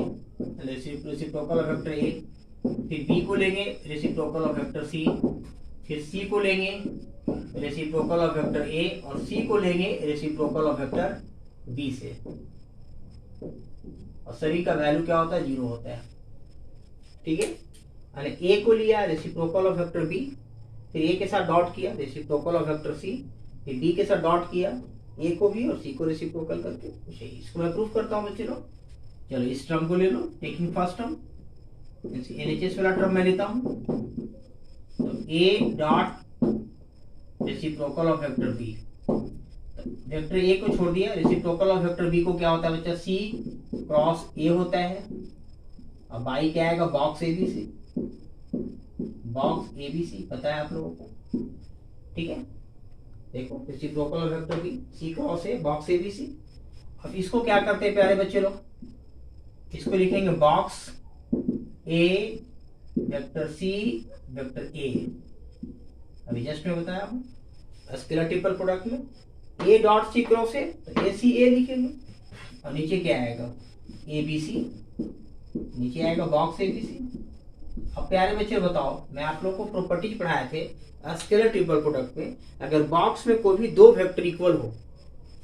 रेसिप्रोकल ऑफ वेक्टर ए, फिर बी को लेंगे रेसिप्रोकल ऑफ वेक्टर सी, फिर सी को लेंगे रेसिप्रोकल ऑफ वेक्टर ए, और सी को लेंगे रेसिप्रोकल ऑफ वेक्टर बी से, और सभी का वैल्यू क्या होता है, 0 होता है। ठीक है, मैंने ए को लिया रेसिप्रोकल ऑफ वेक्टर बी, फिर ए के साथ डॉट किया रेसिप्रोकल ऑफ वेक्टर सी, फिर बी के साथ डॉट किया ए को भी और सी को रेसिप्रोकल करके, इसको मैं प्रूफ करता हूं बच्चे लोग। चलो इस टर्म को ले लो, टेकिंग फर्स्ट टर्म, एलएचएस वाला टर्म मैं लेता हूं, तो A dot reciprocal of vector B, vector A को छोड़ दिया, रेसिप्रोकल ऑफ वेक्टर बी को क्या होता है बच्चा, सी क्रॉस ए होता है। अब बाई क्या आएगा, बॉक्स एबीसी, बॉक्स एबीसी पता है आप लोगों को। ठीक है, देखो reciprocal of vector B, C cross A, box ABC. अब इसको क्या करते हैं प्यारे बच्चे लोग, इसको लिखेंगे box A vector C vector A. अभी जस्ट मैं बताया हूं स्केलर ट्रिपल प्रोडक्ट में ए डॉट सी क्रॉस ए, तो ए सी ए लिखेंगे, और नीचे क्या आएगा, ए बी सी, नीचे आएगा बॉक्स ए बी सी। अब प्यारे बच्चे बताओ, मैं आप लोगों को प्रॉपर्टीज पढ़ाए थे स्केलर ट्रिपल प्रोडक्ट में, अगर बॉक्स में कोई भी दो वेक्टर इक्वल हो,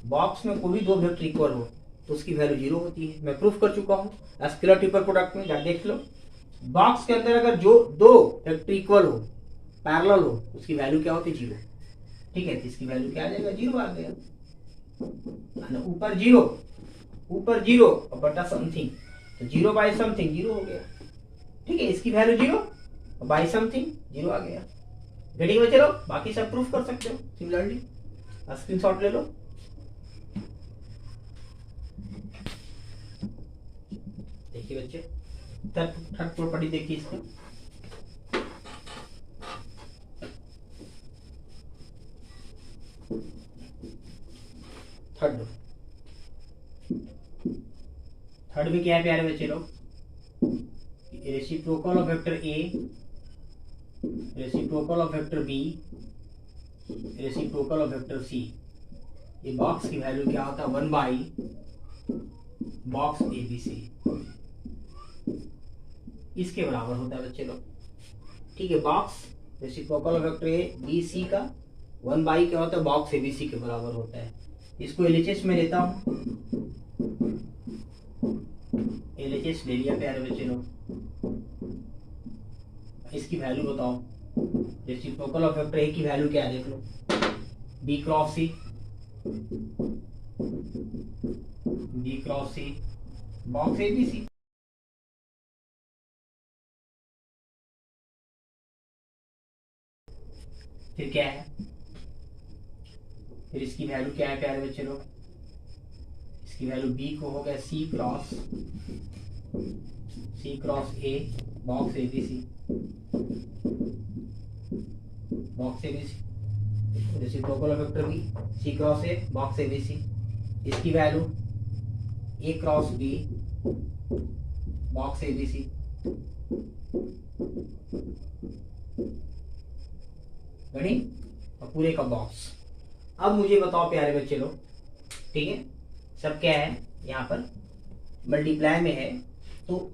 बॉक्स में कोई भी दो वेक्टर इक्वल हो तो उसकी वैल्यू 0 होती है। मैं प्रूफ कर चुका हूं स्केलर ट्रिपल प्रोडक्ट में, देख लो। बॉक्स के अंदर अगर जो दो वेक्टर इक्वल हो, पैरेलल हो, उसकी वैल्यू क्या होती है, 0। ठीक है, तो इसकी वैल्यू क्या आ जाएगा, 0 आ गया। ऊपर 0, ऊपर 0 और बटा समथिंग, तो 0 बाई समथिंग 0 हो गया। ठीक है, इसकी वैल्यू 0 और बाई समथिंग 0 आ गया। रेडी में चलो, बाकी सब प्रूफ कर सकते हो सिमिलरली। स्क्रीनशॉट ले लो। देखिए बच्चे, थर्ड प्रॉपर्टी देखिए इसमें, थर्ड में क्या है प्यारे बच्चे लोग, reciprocal of vector A, reciprocal of vector B, reciprocal of vector C. ये बॉक्स की वैल्यू क्या होता है, 1 by box A B C, इसके बराबर होता है बच्चे लोग। ठीक है, box reciprocal of vector A B C का 1 बाई क्या होता है, बॉक्स ए बी सी के बराबर होता है। इसको एलएचएस में लेता हूं, एलएचएस ले लिया प्यारे बच्चे लोग। इसकी वैल्यू बताओ, रेसिप्रोकल ऑफ वेक्टर ए की वैल्यू क्या है देख लो, B cross C, B cross C, box A B C. फिर क्या है, फिर इसकी वैल्यू क्या है प्यारे बच्चे लोग, इसकी वैल्यू बी को हो गया C cross A, box A B C, box A B C, reciprocal of vector B, C cross A, box A B C. इसकी value A cross B, box A B C. Ready, और पूरे का box. अब मुझे बताओ प्यारे बच्चे लोग, ठीक है, सब क्या है यहाँ पर मल्टीप्लाई में है, तो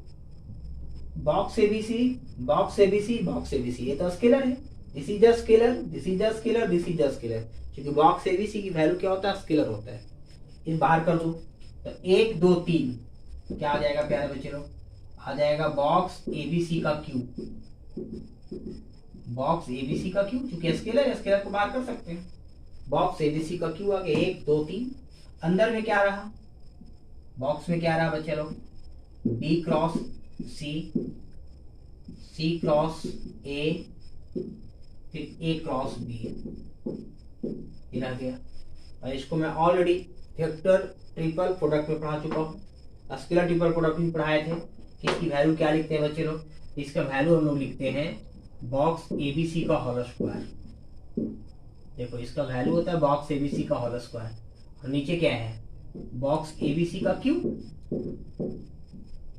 box ABC, box ABC, box ABC, ये तो स्केलर है। This is the scalar, this is the scalar, this is the scalar, क्योंकि बॉक्स एबीसी की वैल्यू क्या होता है, स्केलर होता है। इस बाहर कर दो तो 1 2 3 क्या आ जाएगा प्यारे बच्चे लोग, आ जाएगा बॉक्स एबीसी का क्यूब, बॉक्स एबीसी का क्यूब, क्योंकि स्केलर है, स्केलर को बाहर कर सकते हैं। बॉक्स एबीसी का क्यूब आ गया 1 2 3। अंदर में क्या रहा, बॉक्स में क्या रहा बच्चे लोग, B cross C, C cross A, फिर ए क्रॉस बी, ये रह गया। और इसको मैं ऑलरेडी वेक्टर ट्रिपल प्रोडक्ट में पढ़ा चुका हूँ, स्केलर ट्रिपल प्रोडक्ट में पढ़ाए थे कि इसकी वैल्यू क्या लिखते हैं बच्चे लोग, इसका वैल्यू हम लोग लिखते हैं बॉक्स एबीसी का होल स्क्वायर। देखो इसका वैल्यू होता है बॉक्स एबीसी का होल स्क्वायर, और नीचे क्या है, बॉक्स एबीसी का क्यूब,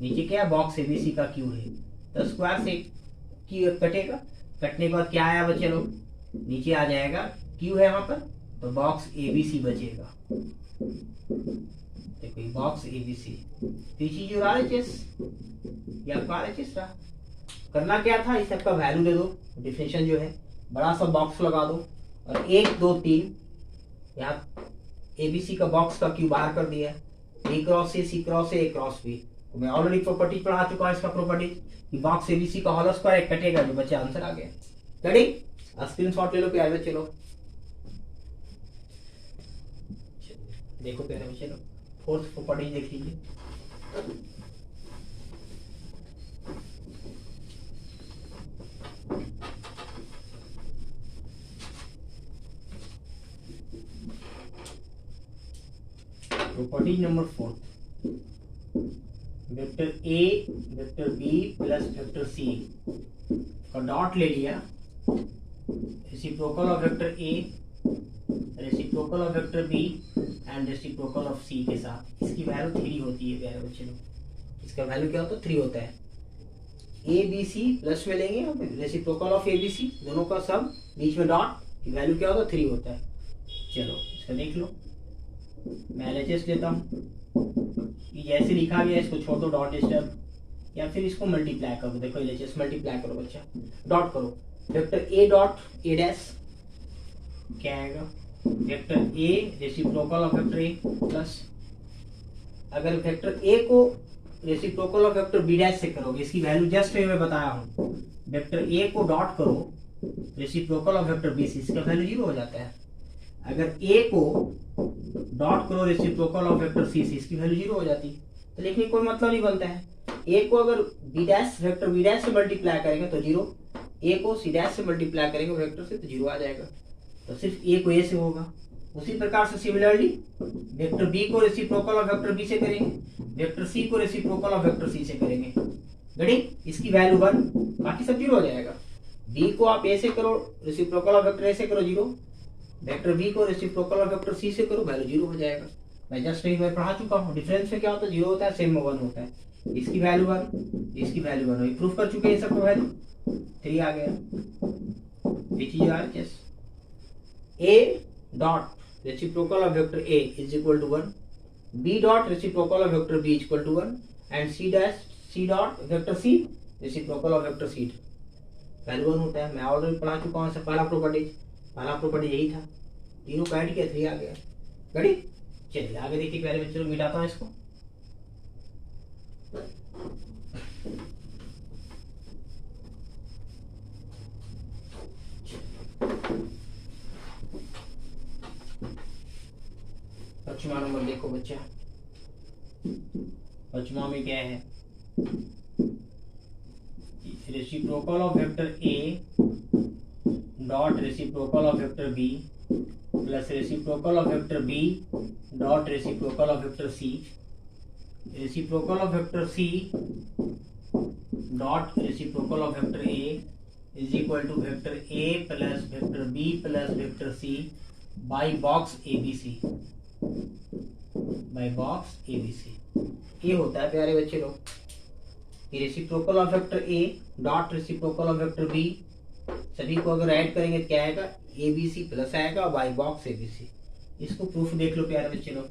नीचे क्या है, बॉक्स एबीसी का क्यूब है, तो स्क्वायर से क्यूब कटेगा, कटने के बाद क्या आया बच्चे लोग, नीचे आ जाएगा क्यू है वहां पर, तो बॉक्स एबीसी बचेगा। देखो ये बॉक्स ABC, पीछे जो RHS, ये आपका RHS रहा। करना क्या था, इस सबका वैल्यू दे दो, डिफिनेशन जो है बड़ा सा बॉक्स लगा दो और 1 2 3 यहाँ ABC का बॉक्स का क्यू बाहर कर दिया, B cross A, C cross A, A cross B। तो मैं ऑलरेडी प्रॉपर्टी पढ़ा चुका हूँ इसका प्रॉपर्टी कि बॉक्स ABC का होल स्क्वायर एक कटेगा, जो बच्चे आंसर आ गया। रेडी, स्क्रीनशॉट ले लो प्यारे बच्चे लोग। देखो प्यारे बच्चे लोग, फोर्थ प्रॉपर्टी देख लीजिए। Property number 4, vector A vector B plus vector C का डॉट ले लिया, reciprocal of vector A, reciprocal of vector B and reciprocal of C के साथ। इसकी वैल्यू 3 होती है प्यारे बच्चे लोग। इसका वैल्यू क्या होता है, 3 होता है। ABC प्लस में लेंगे और रेसिप्रोकल ऑफ ABC, दोनों का सब बीच में डॉट की वैल्यू क्या होता है, 3 होता है। चलो इसका देख लो, मैं LHS लेता हूँ, ये जैसे लिखा गया इसको छोड़ दो, डॉट डिस्टर्ब, या फिर इसको मल्टीप्लाई करो। देखो LHS मल्टीप्लाई करो बच्चा, डॉट करो, vector A dot A dash क्या आएगा, vector A reciprocal of vector A plus, अगर वेक्टर A को reciprocal of vector B dash से करोगे, इसकी वैल्यू जस्ट मैं बताया हूँ, वेक्टर A को डॉट करो रेसिप्रोकल ऑफ वेक्टर B से, इसका वैल्यू 0 हो जाता है। अगर A को डॉट करो रेसिप्रोकल ऑफ वेक्टर C से, इसकी वैल्यू 0 हो जाती है। तो लिखने कोई मतलब नहीं बनता है। A को अगर B dash vector B dash से मल्टीप्लाई करेंगे तो 0, A को C डैश से मल्टीप्लाई करेंगे वेक्टर से तो 0 आ जाएगा। तो सिर्फ A को A से होगा। उसी प्रकार से सिमिलरली वेक्टर B को रेसिप्रोकल ऑफ वेक्टर B से करेंगे, वेक्टर C को रेसिप्रोकल ऑफ वेक्टर C से करेंगे। रेडी, इसकी वैल्यू 1, बाकी सब 0 हो जाएगा। B को आप A से करो रेसिप्रोकल ऑफ वेक्टर A से करो 0, वेक्टर B को रेसिप्रोकल ऑफ वेक्टर C से करो, वैल्यू 0 हो जाएगा। मैं जस्ट मैं पढ़ा चुका हूँ, डिफरेंस में क्या होता है, 0 होता है, सेम में 1 होता है। इसकी वैल्यू 1, इसकी वैल्यू 1, प्रूफ कर चुके हैं, सबका वैल्यू 3 आ गया। Which is RHS, A dot reciprocal of vector A is equal to 1, B dot reciprocal of vector B is equal to 1 and C dot vector C reciprocal of vector C value 1 होता है। मैं already पढ़ा चुका हूँ, पहला property यही था, तीनों का ऐड किया 3 आ गया। रेडी, चलिए आगे देखिए प्यारे बच्चों, मिटाता हूँ इसको। पचमा नंबर देखो बच्चा, पचमा में क्या है, reciprocal of vector A dot reciprocal of vector B plus reciprocal of vector B dot reciprocal of vector C, reciprocal of vector C dot reciprocal of vector A is equal to vector A plus vector B plus vector C by box ABC, by box ABC। ये होता है प्यारे बच्चे लोग, reciprocal of vector A dot reciprocal of vector B, सभी को अगर add करेंगे तो क्या आएगा, ABC प्लस आएगा बाई बॉक्स ABC। इसको प्रूफ देख लो प्यारे बच्चे लोग,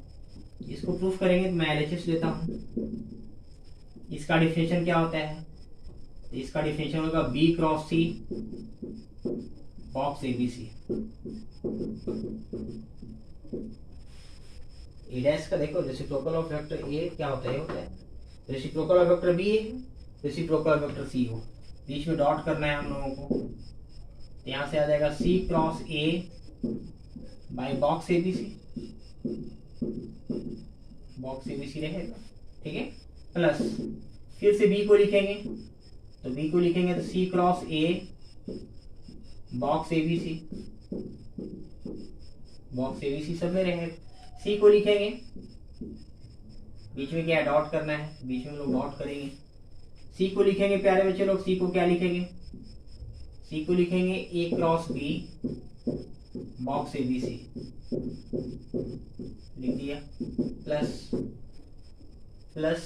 इसको प्रूफ करेंगे तो मैं LHS लेता हूँ। इसका डिफिनेशन क्या होता है, इसका डिफिनेशन होगा B cross C box ABC। A dash का देखो, रेसिप्रोकल ऑफ वेक्टर A क्या होता है, reciprocal of vector B reciprocal of vector C हो, बीच में डॉट करना है हम लोगों को, यहां से आ जाएगा C cross A by box ABC, box ABC रहेगा, ठीक है। प्लस फिर से B को लिखेंगे, तो B को लिखेंगे तो C cross A box ABC, box ABC सब में रहेगा। C को लिखेंगे, बीच में क्या डॉट करना है, बीच में लोग डॉट करेंगे। C को लिखेंगे प्यारे बच्चे लोग, C को क्या लिखेंगे, C को लिखेंगे A cross B box ABC, लिख दिया। प्लस प्लस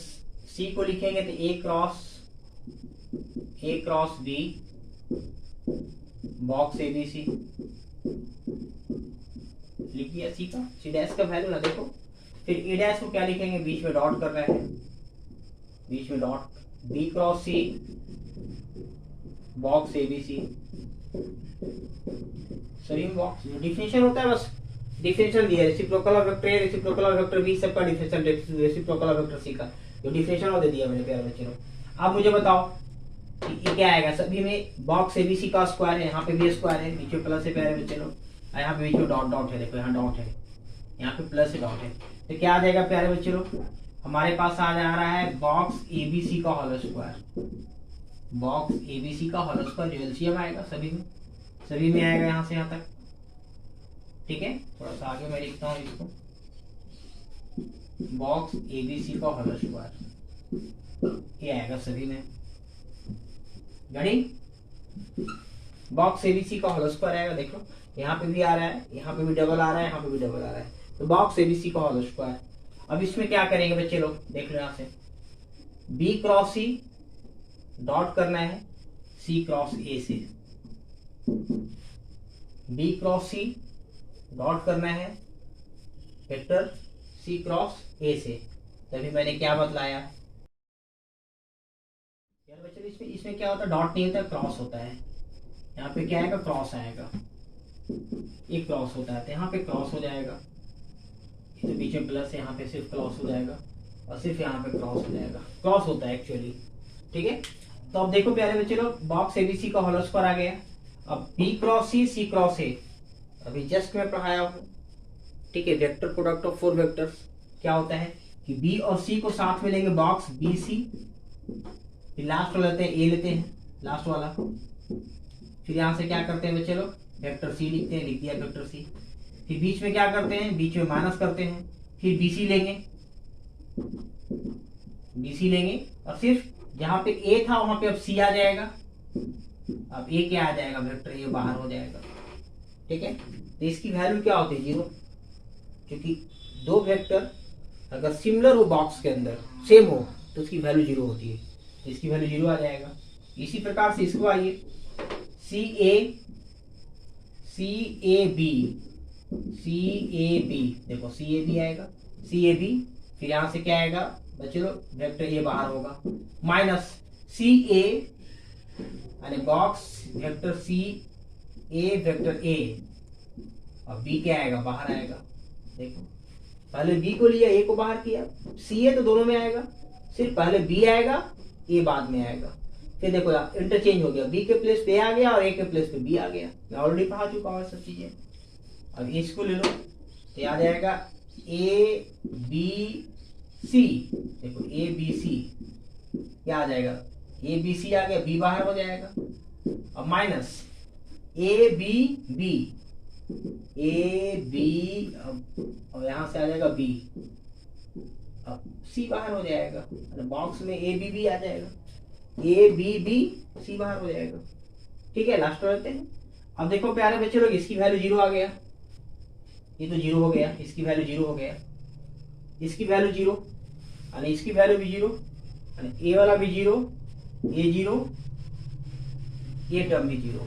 C को लिखेंगे तो A cross B box ABC, लिख दिया। C का C डैश का वैल्यू ना देखो, फिर ए डैश को क्या लिखेंगे, बीच में डॉट कर रहे हैं, बीच में dot, B cross C box ABC, सभी में बॉक्स। डिफिनेशन होता है बस, डिफिनेशन दिया reciprocal of vector A, reciprocal of vector B, सबका definition, reciprocal of vector C का जो डिफिनेशन वो दे दिया मेरे प्यारे बच्चों। अब मुझे बताओ कि ये क्या आएगा, सभी में बॉक्स एबीसी का स्क्वायर है, यहाँ पे भी स्क्वायर है, बीच में प्लस है प्यारे बच्चे लोग, यहाँ पे बीच में डॉट डॉट है, देखो यहाँ डॉट है, यहाँ पे प्लस है, डॉट है, तो क्या आ जाएगा प्यारे बच्चे लोग, हमारे पास आ जा रहा है बॉक्स एबीसी का होल स्क्वायर, बॉक्स एबीसी का होल स्क्वायर जो एलसीएम आएगा सभी में आएगा यहाँ से यहाँ तक, ठीक है। थोड़ा सा आगे मैं लिखता हूँ इसको, बॉक्स एबीसी का होल स्क्वायर ये आएगा सभी में, गणी बॉक्स एबीसी का होल स्क्वायर आएगा, देखो यहाँ पे भी आ रहा है, यहाँ पे भी डबल आ रहा है, यहाँ पे भी डबल आ रहा है, तो बॉक्स एबीसी का होल स्क्वायर। अब इसमें क्या करेंगे बच्चे लोग, देख लो यहाँ से, बी क्रॉस सी डॉट करना है सी क्रॉस ए से, बी क्रॉस सी डॉट करना है वेक्टर सी क्रॉस ए से, तभी मैंने क्या बतलाया यार बच्चे, इसमें क्या होता है, डॉट नहीं होता, क्रॉस होता है, यहाँ पे क्या आएगा, क्रॉस आएगा, एक क्रॉस होता है तो यहाँ पे क्रॉस हो जाएगा, तो बीच में प्लस है, यहाँ पे सिर्फ क्रॉस हो जाएगा और सिर्फ यहाँ पे क्रॉस हो जाएगा, क्रॉस होता है एक्चुअली, ठीक है। तो अब देखो प्यारे बच्चे लोग, बॉक्स एबीसी का होल स्क्वायर आ गया, अब B cross C cross A, अभी जस्ट मैं पढ़ाया हूँ, ठीक है। Vector product of four vectors क्या होता है कि बी और सी को साथ में लेंगे, बॉक्स बी सी, फिर लास्ट वाला लेते हैं ए, लेते हैं लास्ट वाला, फिर यहाँ से क्या करते हैं बच्चे लोग, वेक्टर सी लिखते हैं, लिख दिया वेक्टर सी, फिर बीच में क्या करते हैं, बीच में माइनस करते हैं, फिर बीसी लेंगे, बीसी लेंगे और सिर्फ जहां पे ए था वहां पे अब सी आ जाएगा, अब ए क्या आ जाएगा, वेक्टर ए बाहर हो जाएगा, ठीक है। तो इसकी वैल्यू क्या होती है, 0, क्योंकि दो वेक्टर अगर सिमिलर हो बॉक्स के अंदर, सेम हो, तो उसकी वैल्यू 0 होती है, तो इसकी वैल्यू 0 आ जाएगा। इसी प्रकार से इसको आइए, सी ए बी, देखो सी ए बी आएगा, सी ए बी, फिर यहां से क्या आएगा बच्चे लोग, वेक्टर ए बाहर होगा, माइनस सी ए यानी box vector C A vector A, और बी क्या आएगा, बाहर आएगा, देखो पहले बी को लिया, ए को बाहर किया, सी ए तो दोनों में आएगा, सिर्फ पहले बी आएगा, ए बाद में आएगा, फिर देखो इंटरचेंज हो गया, बी के प्लेस पे ए आ गया और ए के प्लेस पे बी आ गया, मैं ऑलरेडी पढ़ा चुका हूँ सब चीजें। अब इसको ले लो तो याद आएगा ए बी सी, देखो ए बी सी क्या आ जाएगा, ए बी सी आ गया, बी बाहर हो जाएगा, अब माइनस ए बी, और यहां से आ जाएगा बी, अब सी बाहर हो जाएगा, बॉक्स में ए बी आ जाएगा, ए बी सी बाहर हो जाएगा, ठीक है। लास्ट रहते हैं। अब देखो प्यारे बच्चे लोग, इसकी वैल्यू 0 आ गया, ये तो 0 हो गया, इसकी वैल्यू 0 हो गया, इसकी वैल्यू 0, यानी इसकी वैल्यू भी 0, यानी ए वाला भी 0, ये 0, ये टर्म भी 0,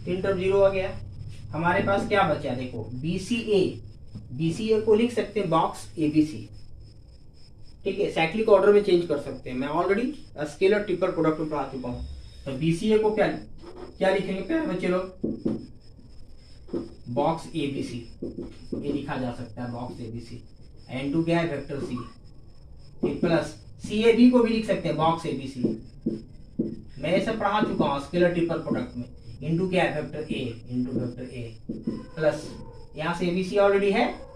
3 टर्म 0 आ गया। हमारे पास क्या बचा, देखो बीसीए को लिख सकते हैं बॉक्स एबीसी, ठीक है, साइक्लिक ऑर्डर में चेंज कर सकते हैं, मैं ऑलरेडी स्केलर ट्रिपल प्रोडक्ट में पढ़ा चुका हूं। तो बीसीए को क्या लिखेंगे प्यारे बच्चे लोग, बॉक्स एबीसी, ये लिखा जा सकता है बॉक्स एबीसी, N2 क्या है, vector C, plus C A B को भी लिख सकते हैं बॉक्स एबीसी, मैं ये सब पढ़ा चुका हूँ स्केलर ट्रिपल प्रोडक्ट में, इंटू क्या है, vector A, into vector A, plus यहां से एबीसी ऑलरेडी है,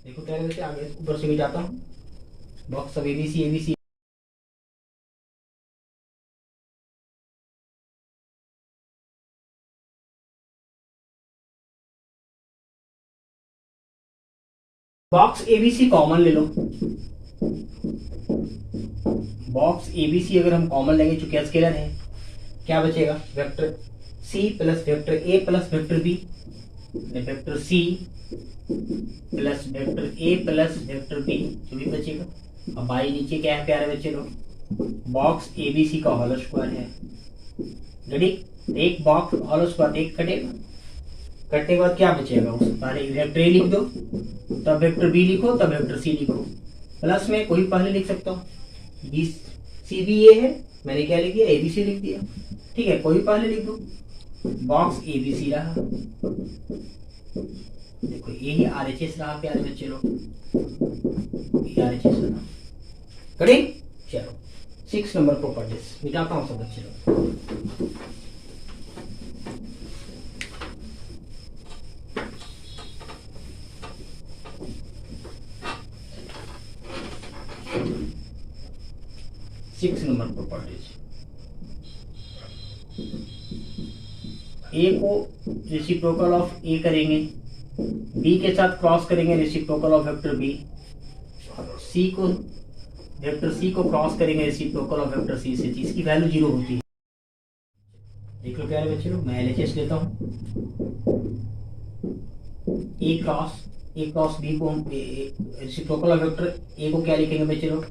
देखो पहले वैसे आगे ऊपर से भी जाता हूँ, box of ABC, box ABC common ले लो, बॉक्स एबीसी अगर हम कॉमन लेंगे, चूंकि स्केलर है, क्या बचेगा, vector C plus vector A plus vector B, vector C plus vector A plus vector B जो भी बचेगा। अब बाई नीचे क्या है प्यारे बच्चे लोग, बॉक्स एबीसी का होल स्क्वायर है। रेडी, एक बॉक्स होल स्क्वायर एक कटेगा, कटने के बाद क्या बचेगा, उस पहले वेक्टर ए लिख दो, तब वेक्टर बी लिखो, तब वेक्टर सी लिखो। प्लस में कोई पहले लिख सकता हूँ, बी सी बी ए है, मैंने क्या लिख दिया, एबीसी लिख दिया। ठीक है, कोई पहले लिख दो, बॉक्स एबीसी रहा, देखो यही आरएचएस रहा प्यारे बच्चे लोग, आरएचएस रहा। करें, चलो 6 नंबर प्रॉपर्टीज मिटाता हूं सब बच्चे लोग। सिक्स नंबर प्रॉपर्टीज, ए को रेसिप्रोकल ऑफ ए करेंगे, बी के साथ क्रॉस करेंगे रेसिप्रोकल ऑफ वेक्टर बी, सी को वेक्टर सी को क्रॉस करेंगे रेसिप्रोकल ऑफ वेक्टर सी से, इसकी वैल्यू 0 होती है। देख लो प्यारे बच्चे लोग, मैं एलएचएस लेता हूं, ए क्रॉस बी को हम रेसिप्रोकल ऑफ वेक्टर ए को क्या लिखेंगे बच्चे लोग,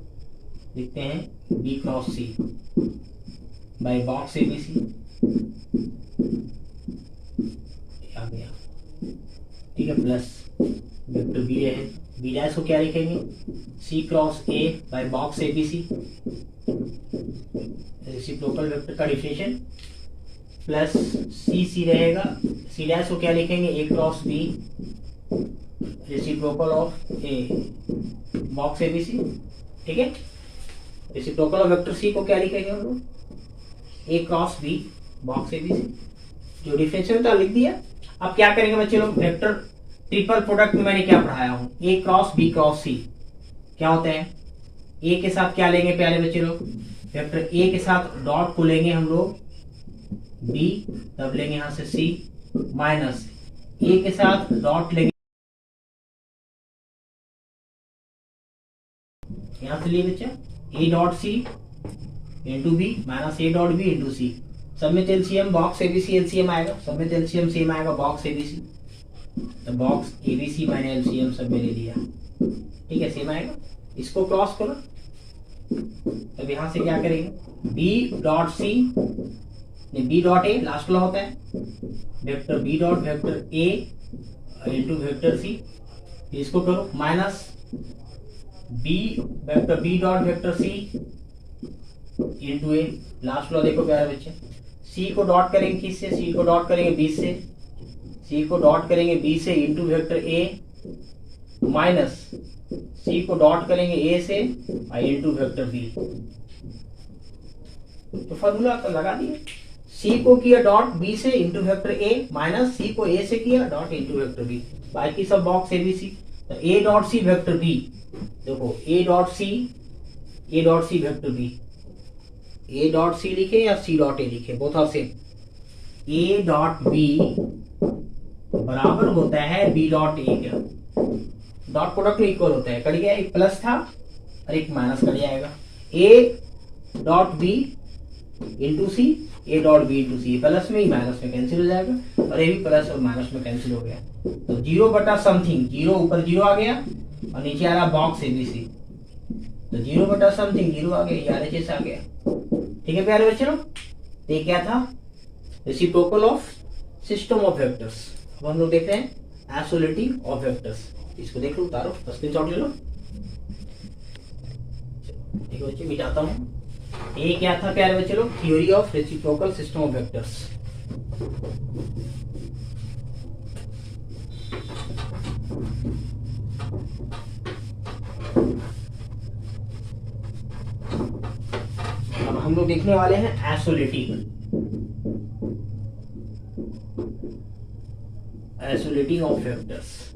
लिखते हैं B cross C by box ABC, आ गया। ठीक है, प्लस वेक्टर बी है, बी डैश को क्या लिखेंगे, C cross A by box ABC, reciprocal vector का डिफिनेशन, प्लस सी रहेगा, सी डैश को क्या लिखेंगे, A cross B reciprocal of A box ABC. ठीक है, रेसिप्रोकल ऑफ वेक्टर सी को क्या लिखेंगे हम लोग, ए क्रॉस बी बॉक्स एबीसी, जो डिफरेंशियल था लिख दिया। अब क्या करेंगे बच्चे लोग, वेक्टर ट्रिपल प्रोडक्ट में मैंने क्या पढ़ाया हूं, ए क्रॉस बी क्रॉस सी क्या होता है, ए के साथ क्या लेंगे प्यारे बच्चे लोग, वेक्टर ए के साथ डॉट को लेंगे हम लोग बी, तब लेंगे यहां से सी, माइनस ए के साथ डॉट लेंगे यहां से लिए बच्चा A dot C into B minus A dot B into C, सब में एलसीएम बॉक्स एबीसी एलसीएम आएगा, सब में एलसीएम सेम आएगा बॉक्स एबीसी, तो बॉक्स एबीसी मैंने एलसीएम सब में ले लिया। ठीक है, सेम आएगा, इसको क्रॉस करो, तब यहां से क्या करेंगे, B dot C B dot A last वाला होता है, vector B dot vector A into vector C, इसको करो minus B vector B dot vector C into A, last वाला देखो प्यारे बच्चे, सी को डॉट करेंगे किससे, सी को डॉट करेंगे बी से, सी को डॉट करेंगे बी से into vector A, minus C को डॉट करेंगे ए से इंटू वेक्टर बी। तो फॉर्मूला तो लगा दिए, सी को किया डॉट बी से into vector A, minus C को ए से किया डॉट इंटू वेक्टर बी, बाकी सब बॉक्स एबीसी। तो A dot C vector B, देखो A dot C vector B, A dot C लिखे या सी डॉट ए लिखे, both are same, A dot B बराबर होता है बी डॉट ए का, डॉट प्रोडक्ट में इक्वल होता है, कट गया, एक प्लस था और एक माइनस कट जाएगा, A dot B into C, A dot B into C, plus में ही माइनस में कैंसिल हो जाएगा, और ये भी प्लस और माइनस में कैंसिल हो गया, तो 0 बटा समथिंग, 0 ऊपर 0 आ गया और नीचे आ रहा बॉक्स एबीसी, तो 0 बटा समथिंग 0 आ गया, आरएचएस आ गया। ठीक है प्यारे बच्चों, ये क्या था, reciprocal of system of vectors. अब हम लोग देख रहे हैं आइसोलेटिव ऑफ वेक्टर्स, इसको देख लो, उतारो, स्क्रीनशॉट ले लो। ठीक है बच्चे, मिटाता हूं, ये क्या था प्यारे बच्चे लोग, theory of reciprocal system of vectors. अब हम लोग देखने वाले हैं आइसोलेटिंग ऑफ वेक्टर्स।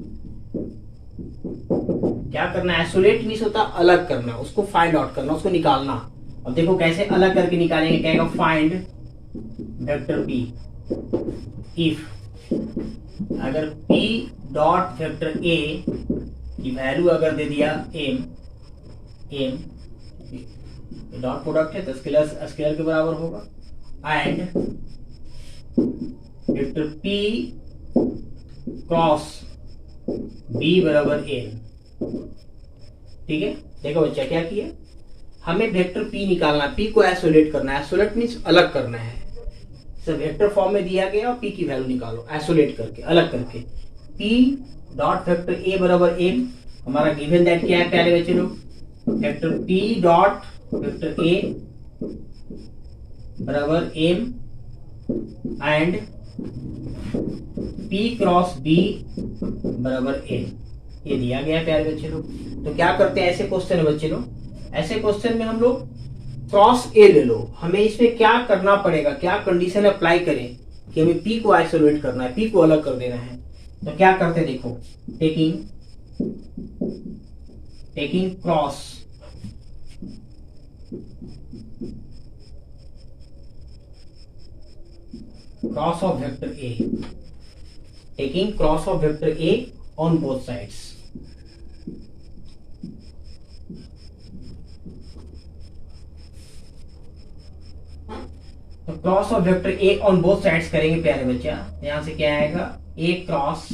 क्या करना है, आइसोलेट मींस होता अलग करना, उसको फाइंड आउट करना, उसको निकालना। अब देखो कैसे अलग करके निकालेंगे, कहेगा फाइंड वेक्टर पी इफ, अगर पी डॉट वेक्टर ए की वैल्यू अगर दे दिया एम डॉट प्रोडक्ट है तो स्केलर के बराबर होगा, and vector P cross B बराबर एन। ठीक है, देखो बच्चा क्या किया, हमें वेक्टर पी निकालना है, पी को आइसोलेट करना है। आइसोलेट मीन्स अलग करना है। सर वेक्टर फॉर्म में दिया गया और पी की वैल्यू निकालो आइसोलेट करके, अलग करके। पी डॉट वेक्टर ए बराबर एम, हमारा गिवन दैट क्या है प्यारे बच्चे लोग, vector P dot vector A बराबर M and P cross B बराबर एन, ये दिया गया प्यारे बच्चे लोग। तो क्या करते हैं ऐसे क्वेश्चन है बच्चे लोग, ऐसे क्वेश्चन में हम लोग क्रॉस ए ले लो। हमें इसमें क्या करना पड़ेगा, क्या कंडीशन अप्लाई करें कि हमें पी को आइसोलेट करना है, पी को अलग कर देना है। तो क्या करते देखो, taking cross of vector A, taking cross of vector A on both sides. तो cross of vector A on both sides करेंगे प्यारे बच्चा। यहां से क्या आएगा, ए क्रॉस,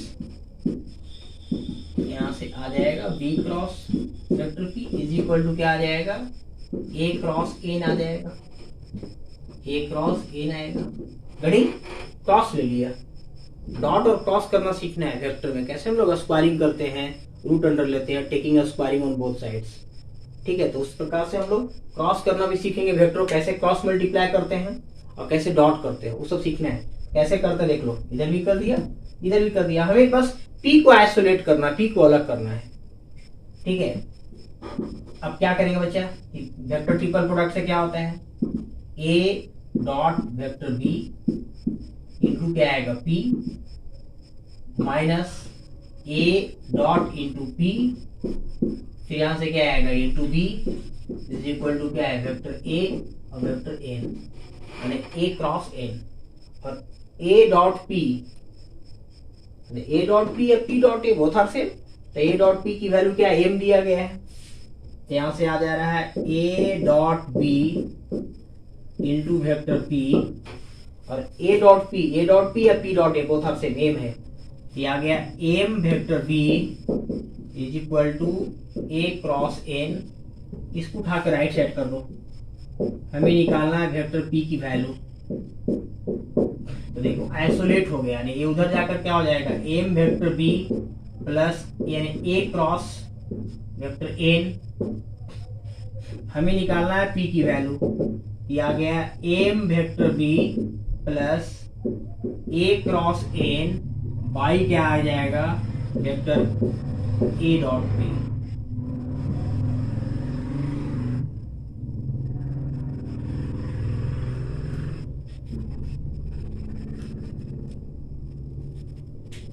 यहां से आ जाएगा B cross vector P is equal to क्या आ जाएगा, ए क्रॉस एन आ जाएगा, ए क्रॉस एन आएगा। गड़ी क्रॉस ले लिया, डॉट और क्रॉस करना सीखना है वेक्टर में। कैसे हम लोग स्क्वायरिंग करते हैं, रूट अंडर लेते हैं, taking squaring on both sides. ठीक है, तो उस प्रकार से हम लोग क्रॉस करना भी सीखेंगे वेक्टर, कैसे क्रॉस मल्टीप्लाई करते हैं और कैसे डॉट करते हैं, वो सब सीखना है। कैसे करते हैं देख लो, इधर भी कर दिया, इधर भी कर दिया। हमें बस पी को आइसोलेट करना है, पी को अलग करना है। ठीक है, अब क्या करेंगे बच्चा, वेक्टर ट्रिपल प्रोडक्ट से क्या होता है, A dot vector B into क्या आएगा P minus A dot into P, फिर यहां से क्या आएगा into B is equal to क्या है वेक्टर ए और वेक्टर एन, यानी ए क्रॉस एन। और ए डॉट पी या P dot A both are same. तो ए डॉट पी की वैल्यू क्या है, एम दिया गया है, तो यहां से आ जा रहा है A dot B into vector P, और ए डॉट पी या P dot A both are same, M है, ये आ गया M vector B is equal to A cross N. इसको उठाकर राइट साइड कर दो, हमें निकालना है वेक्टर पी की वैल्यू। तो देखो आइसोलेट हो गया, यानी ये उधर जाकर क्या हो जाएगा, एम वेक्टर बी प्लस यानी ए क्रॉस वेक्टर एन। हमें निकालना है पी की वैल्यू, ये आ गया M vector B plus A cross N by क्या आ जाएगा वेक्टर ए डॉट बी।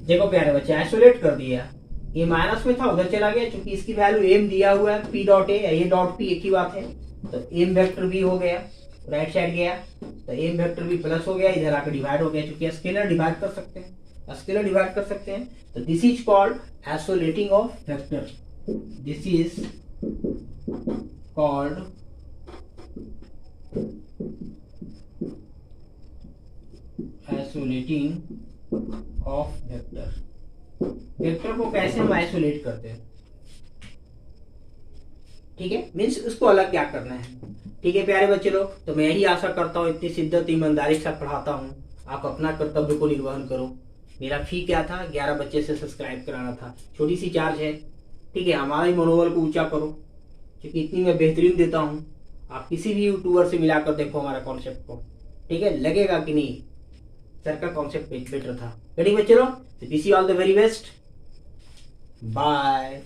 देखो प्यारे बच्चे, आइसोलेट कर दिया, ये माइनस में था उधर चला गया, क्योंकि इसकी वैल्यू एम दिया हुआ है, पी डॉट ए डॉट पी एक ही बात है। तो एम वेक्टर बी हो गया, राइट साइड गया, तो एम वेक्टर बी प्लस हो गया, इधर आकर डिवाइड हो गया, क्योंकि स्केलर डिवाइड कर सकते हैं, स्केलर डिवाइड कर सकते हैं। तो this is called isolating of vector, this is called isolating of vector. Vector को कैसे हम आइसोलेट करते हैं, ठीक है, मीन्स उसको अलग क्या करना है। ठीक है प्यारे बच्चे लोग, तो मैं यही आशा करता हूँ इतनी शिद्दत ईमानदारी के साथ पढ़ाता हूँ, आप अपना कर्तव्य को निर्वहन करो। मेरा फी क्या था, 11 बच्चे से सब्सक्राइब कराना था, छोटी सी चार्ज है। ठीक है, हमारा ही मनोबल को ऊंचा करो, क्योंकि इतनी मैं बेहतरीन देता हूँ। आप किसी भी यूट्यूबर से मिलाकर देखो हमारा कॉन्सेप्ट को, ठीक है, लगेगा कि नहीं सर का कॉन्सेप्ट बेटर था। रेडी बच्चे लोग, wish you all the very best, bye.